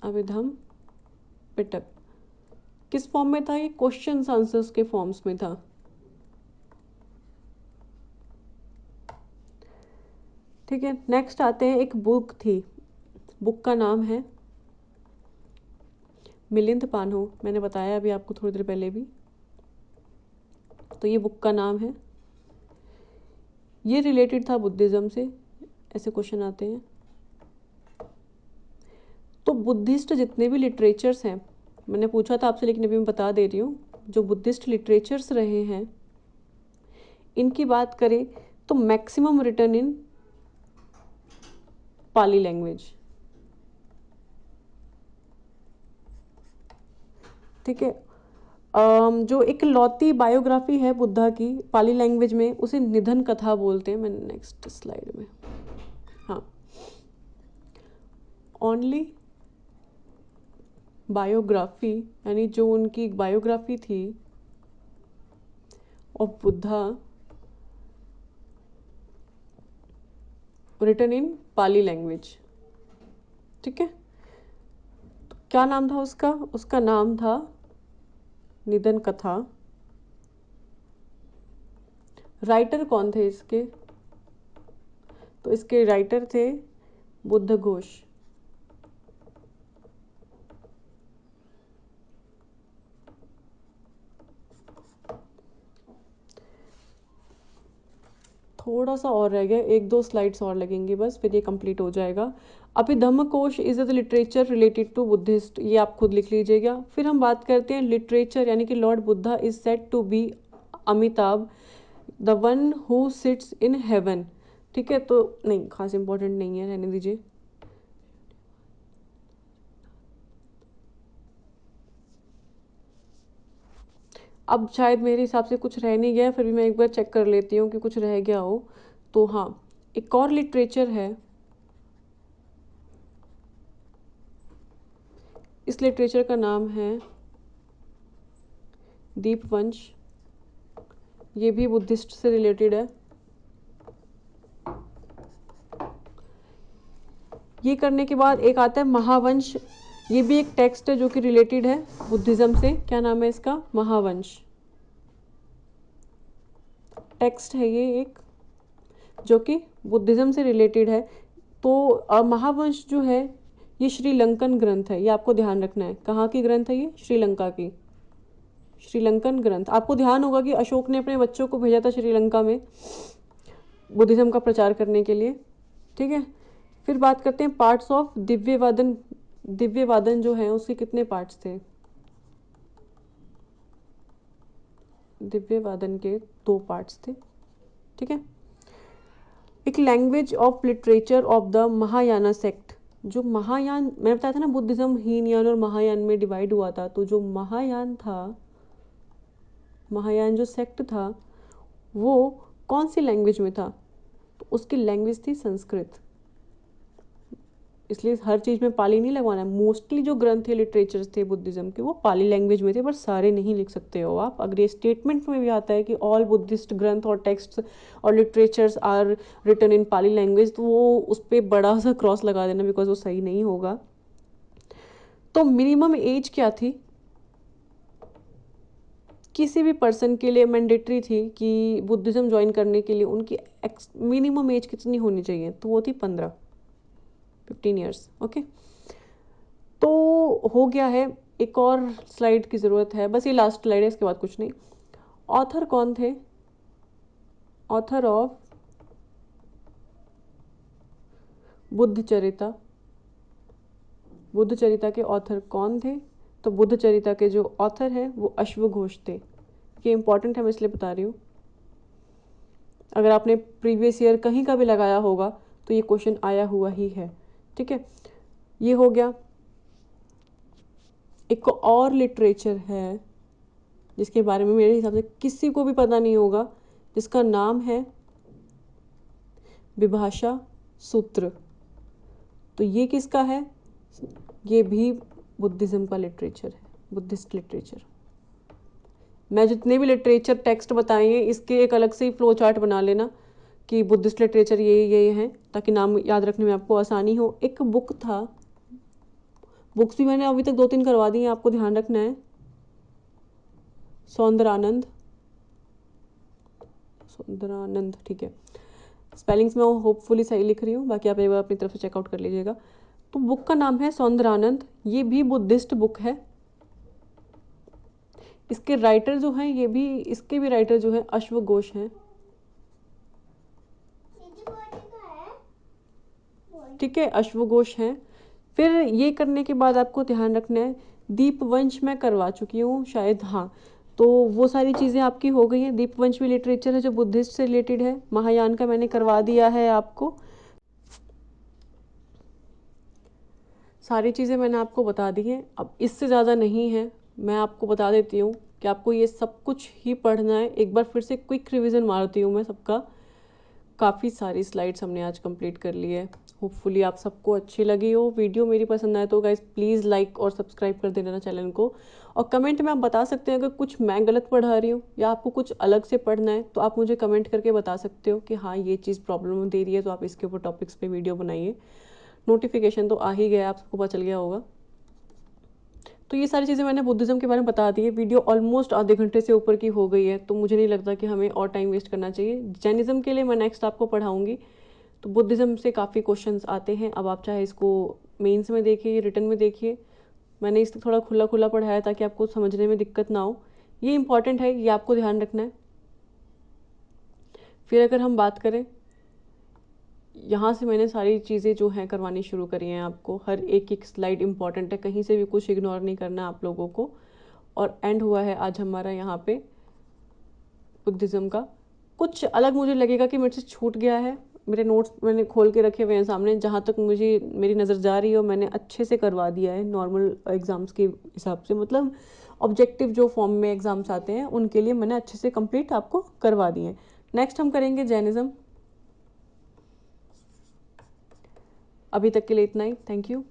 अभिधम पिटक। किस फॉर्म में था ये? क्वेश्चन आंसर्स के फॉर्म्स में था। ठीक है, नेक्स्ट आते हैं, एक बुक थी, बुक का नाम है मिलिंद पानो, मैंने बताया अभी आपको थोड़ी देर पहले भी। तो ये बुक का नाम है, ये रिलेटेड था बुद्धिज्म से, ऐसे क्वेश्चन आते हैं। तो बुद्धिस्ट जितने भी लिटरेचर्स हैं, मैंने पूछा था आपसे लेकिन अभी मैं बता दे रही हूँ, जो बुद्धिस्ट लिटरेचर्स रहे हैं, इनकी बात करें तो maximum written in Pali language. ठीक है, जो एक लौती बायोग्राफी है बुद्धा की पाली लैंग्वेज में, उसे निधन कथा बोलते हैं। मैं नेक्स्ट स्लाइड में हाँ, ओनली बायोग्राफी, यानी जो उनकी बायोग्राफी थी of Buddha written in Pali language. ठीक है, तो क्या नाम था उसका? उसका नाम था निधन कथा। राइटर कौन थे इसके? तो इसके राइटर थे बुद्ध घोष। थोड़ा सा और रह गया, एक दो स्लाइड्स और लगेंगे बस, फिर ये कंप्लीट हो जाएगा। Abhidhammakosha is the literature related to Buddhist, ये आप खुद लिख लीजिएगा। फिर हम बात करते हैं लिटरेचर, यानी कि Lord Buddha is said to be Amitabha the one who sits in heaven. ठीक है, तो नहीं, खास इंपॉर्टेंट नहीं है, रहने दीजिए। अब शायद मेरे हिसाब से कुछ रह नहीं गया, फिर भी मैं एक बार चेक कर लेती हूँ कि कुछ रह गया हो तो। हाँ, एक और लिटरेचर है, इस लिटरेचर का नाम है दीपवंश। ये भी बुद्धिस्ट से रिलेटेड है। ये करने के बाद एक आता है महावंश, ये भी एक टेक्स्ट है जो कि रिलेटेड है बुद्धिज्म से। क्या नाम है इसका? महावंश टेक्स्ट है ये एक, जो कि बुद्धिज्म से रिलेटेड है। तो महावंश जो है ये श्रीलंकन ग्रंथ है, ये आपको ध्यान रखना है। कहाँ की ग्रंथ है ये? श्रीलंका की, श्रीलंकन ग्रंथ। आपको ध्यान होगा कि अशोक ने अपने बच्चों को भेजा था श्रीलंका में बुद्धिज्म का प्रचार करने के लिए। ठीक है, फिर बात करते हैं पार्ट्स ऑफ दिव्यवादन। दिव्यवादन जो है उसके कितने पार्ट्स थे? दिव्यवादन के 2 पार्ट्स थे। ठीक है, एक language of literature of the Mahayana sect. जो महायान, मैंने बताया था ना बुद्धिज्म हीनयान और महायान में डिवाइड हुआ था, तो जो महायान था, महायान जो सेक्ट था वो कौन सी लैंग्वेज में था? तो उसकी लैंग्वेज थी संस्कृत। इसलिए हर चीज़ में पाली नहीं लगवाना है। मोस्टली जो ग्रंथ थे, लिटरेचर्स थे बुद्धिज्म के, वो पाली लैंग्वेज में थे, पर सारे नहीं लिख सकते हो आप। अगर ये स्टेटमेंट में भी आता है कि ऑल बुद्धिस्ट ग्रंथ और टेक्स्ट और literatures are written in Pali language, तो वो उस पर बड़ा सा क्रॉस लगा देना, बिकॉज वो सही नहीं होगा। तो मिनिमम एज क्या थी किसी भी पर्सन के लिए? मैंडेटरी थी कि बुद्धिज्म ज्वाइन करने के लिए उनकी मिनिमम एज कितनी होनी चाहिए? तो वो थी 15 ईयर्स। ओके, तो हो गया है। एक और स्लाइड की ज़रूरत है, बस ये लास्ट स्लाइड है, इसके बाद कुछ नहीं। ऑथर कौन थे? Author of बुद्धचरिता। बुद्धचरिता के ऑथर कौन थे? तो बुद्धचरिता के जो ऑथर हैं वो अश्वघोष थे। ये इंपॉर्टेंट है, मैं इसलिए बता रही हूँ। अगर आपने प्रीवियस ईयर कहीं का भी लगाया होगा तो ये क्वेश्चन आया हुआ ही है। ठीक है, ये हो गया। एक और लिटरेचर है जिसके बारे में मेरे हिसाब से किसी को भी पता नहीं होगा, जिसका नाम है विभाषा सूत्र। तो ये किसका है? ये भी बुद्धिज्म का लिटरेचर है, बुद्धिस्ट लिटरेचर। मैं जितने भी लिटरेचर टेक्स्ट बताएंगे इसके एक अलग से ही फ्लो चार्ट बना लेना कि बुद्धिस्ट लिटरेचर ये हैं, ताकि नाम याद रखने में आपको आसानी हो। एक बुक था, बुक्स भी मैंने अभी तक 2-3 करवा दी हैं, आपको ध्यान रखना है। सौंदरानंद, सौंदरानंद, ठीक है। स्पेलिंग्स मैं होपफुली सही लिख रही हूँ, बाकी आप एक बार अपनी तरफ से चेकआउट कर लीजिएगा। तो बुक का नाम है सौंदरानंद, ये भी बुद्धिस्ट बुक है। इसके राइटर जो हैं, ये भी, इसके भी राइटर जो हैं अश्वघोष हैं। ठीक है, अश्वघोष हैं। फिर ये करने के बाद आपको ध्यान रखना है, दीपवंश मैं करवा चुकी हूँ शायद, हाँ। तो वो सारी चीज़ें आपकी हो गई हैं। दीपवंश भी लिटरेचर है जो बुद्धिस्ट से रिलेटेड है। महायान का मैंने करवा दिया है आपको, सारी चीज़ें मैंने आपको बता दी हैं। अब इससे ज़्यादा नहीं है, मैं आपको बता देती हूँ कि आपको ये सब कुछ ही पढ़ना है। एक बार फिर से क्विक रिवीजन मारती हूँ मैं सबका। काफ़ी सारी स्लाइड्स हमने आज कंप्लीट कर ली है। होपफुली आप सबको अच्छी लगी हो वीडियो। मेरी पसंद आए तो गाइज प्लीज़ लाइक और सब्सक्राइब कर देना चैनल को। और कमेंट में आप बता सकते हैं अगर कुछ मैं गलत पढ़ा रही हूँ या आपको कुछ अलग से पढ़ना है, तो आप मुझे कमेंट करके बता सकते हो कि हाँ ये चीज़ प्रॉब्लम दे रही है, तो आप इसके ऊपर टॉपिक्स पे वीडियो बनाइए। नोटिफिकेशन तो आ ही गया, आप सबको पता चल गया होगा। तो ये सारी चीज़ें मैंने बुद्धिज़्म के बारे में बता दी है। वीडियो ऑलमोस्ट आधे घंटे से ऊपर की हो गई है, तो मुझे नहीं लगता कि हमें और टाइम वेस्ट करना चाहिए। जैनिज़्म के लिए मैं नेक्स्ट आपको पढ़ाऊँगी। तो बुद्धिज़्म से काफ़ी क्वेश्चंस आते हैं। अब आप चाहे इसको मेंस में देखिए, रिटन में देखिए। मैंने इसको थोड़ा खुला खुला पढ़ाया ताकि आपको समझने में दिक्कत ना हो। ये इंपॉर्टेंट है, ये आपको ध्यान रखना है। फिर अगर हम बात करें, यहाँ से मैंने सारी चीज़ें जो हैं करवानी शुरू करी हैं आपको। हर एक एक स्लाइड इंपॉर्टेंट है, कहीं से भी कुछ इग्नोर नहीं करना है आप लोगों को। और एंड हुआ है आज हमारा यहाँ पे बुद्धिज़्म का। कुछ अलग मुझे लगेगा कि मेरे से छूट गया है। मेरे नोट्स मैंने खोल के रखे हुए हैं सामने, जहाँ तक मुझे मेरी नज़र जा रही है मैंने अच्छे से करवा दिया है नॉर्मल एग्ज़ाम्स के हिसाब से। मतलब ऑब्जेक्टिव जो फॉर्म में एग्ज़ाम्स आते हैं उनके लिए मैंने अच्छे से कंप्लीट आपको करवा दिए हैं। नेक्स्ट हम करेंगे जैनिज़्म। अभी तक के लिए इतना ही। Thank you.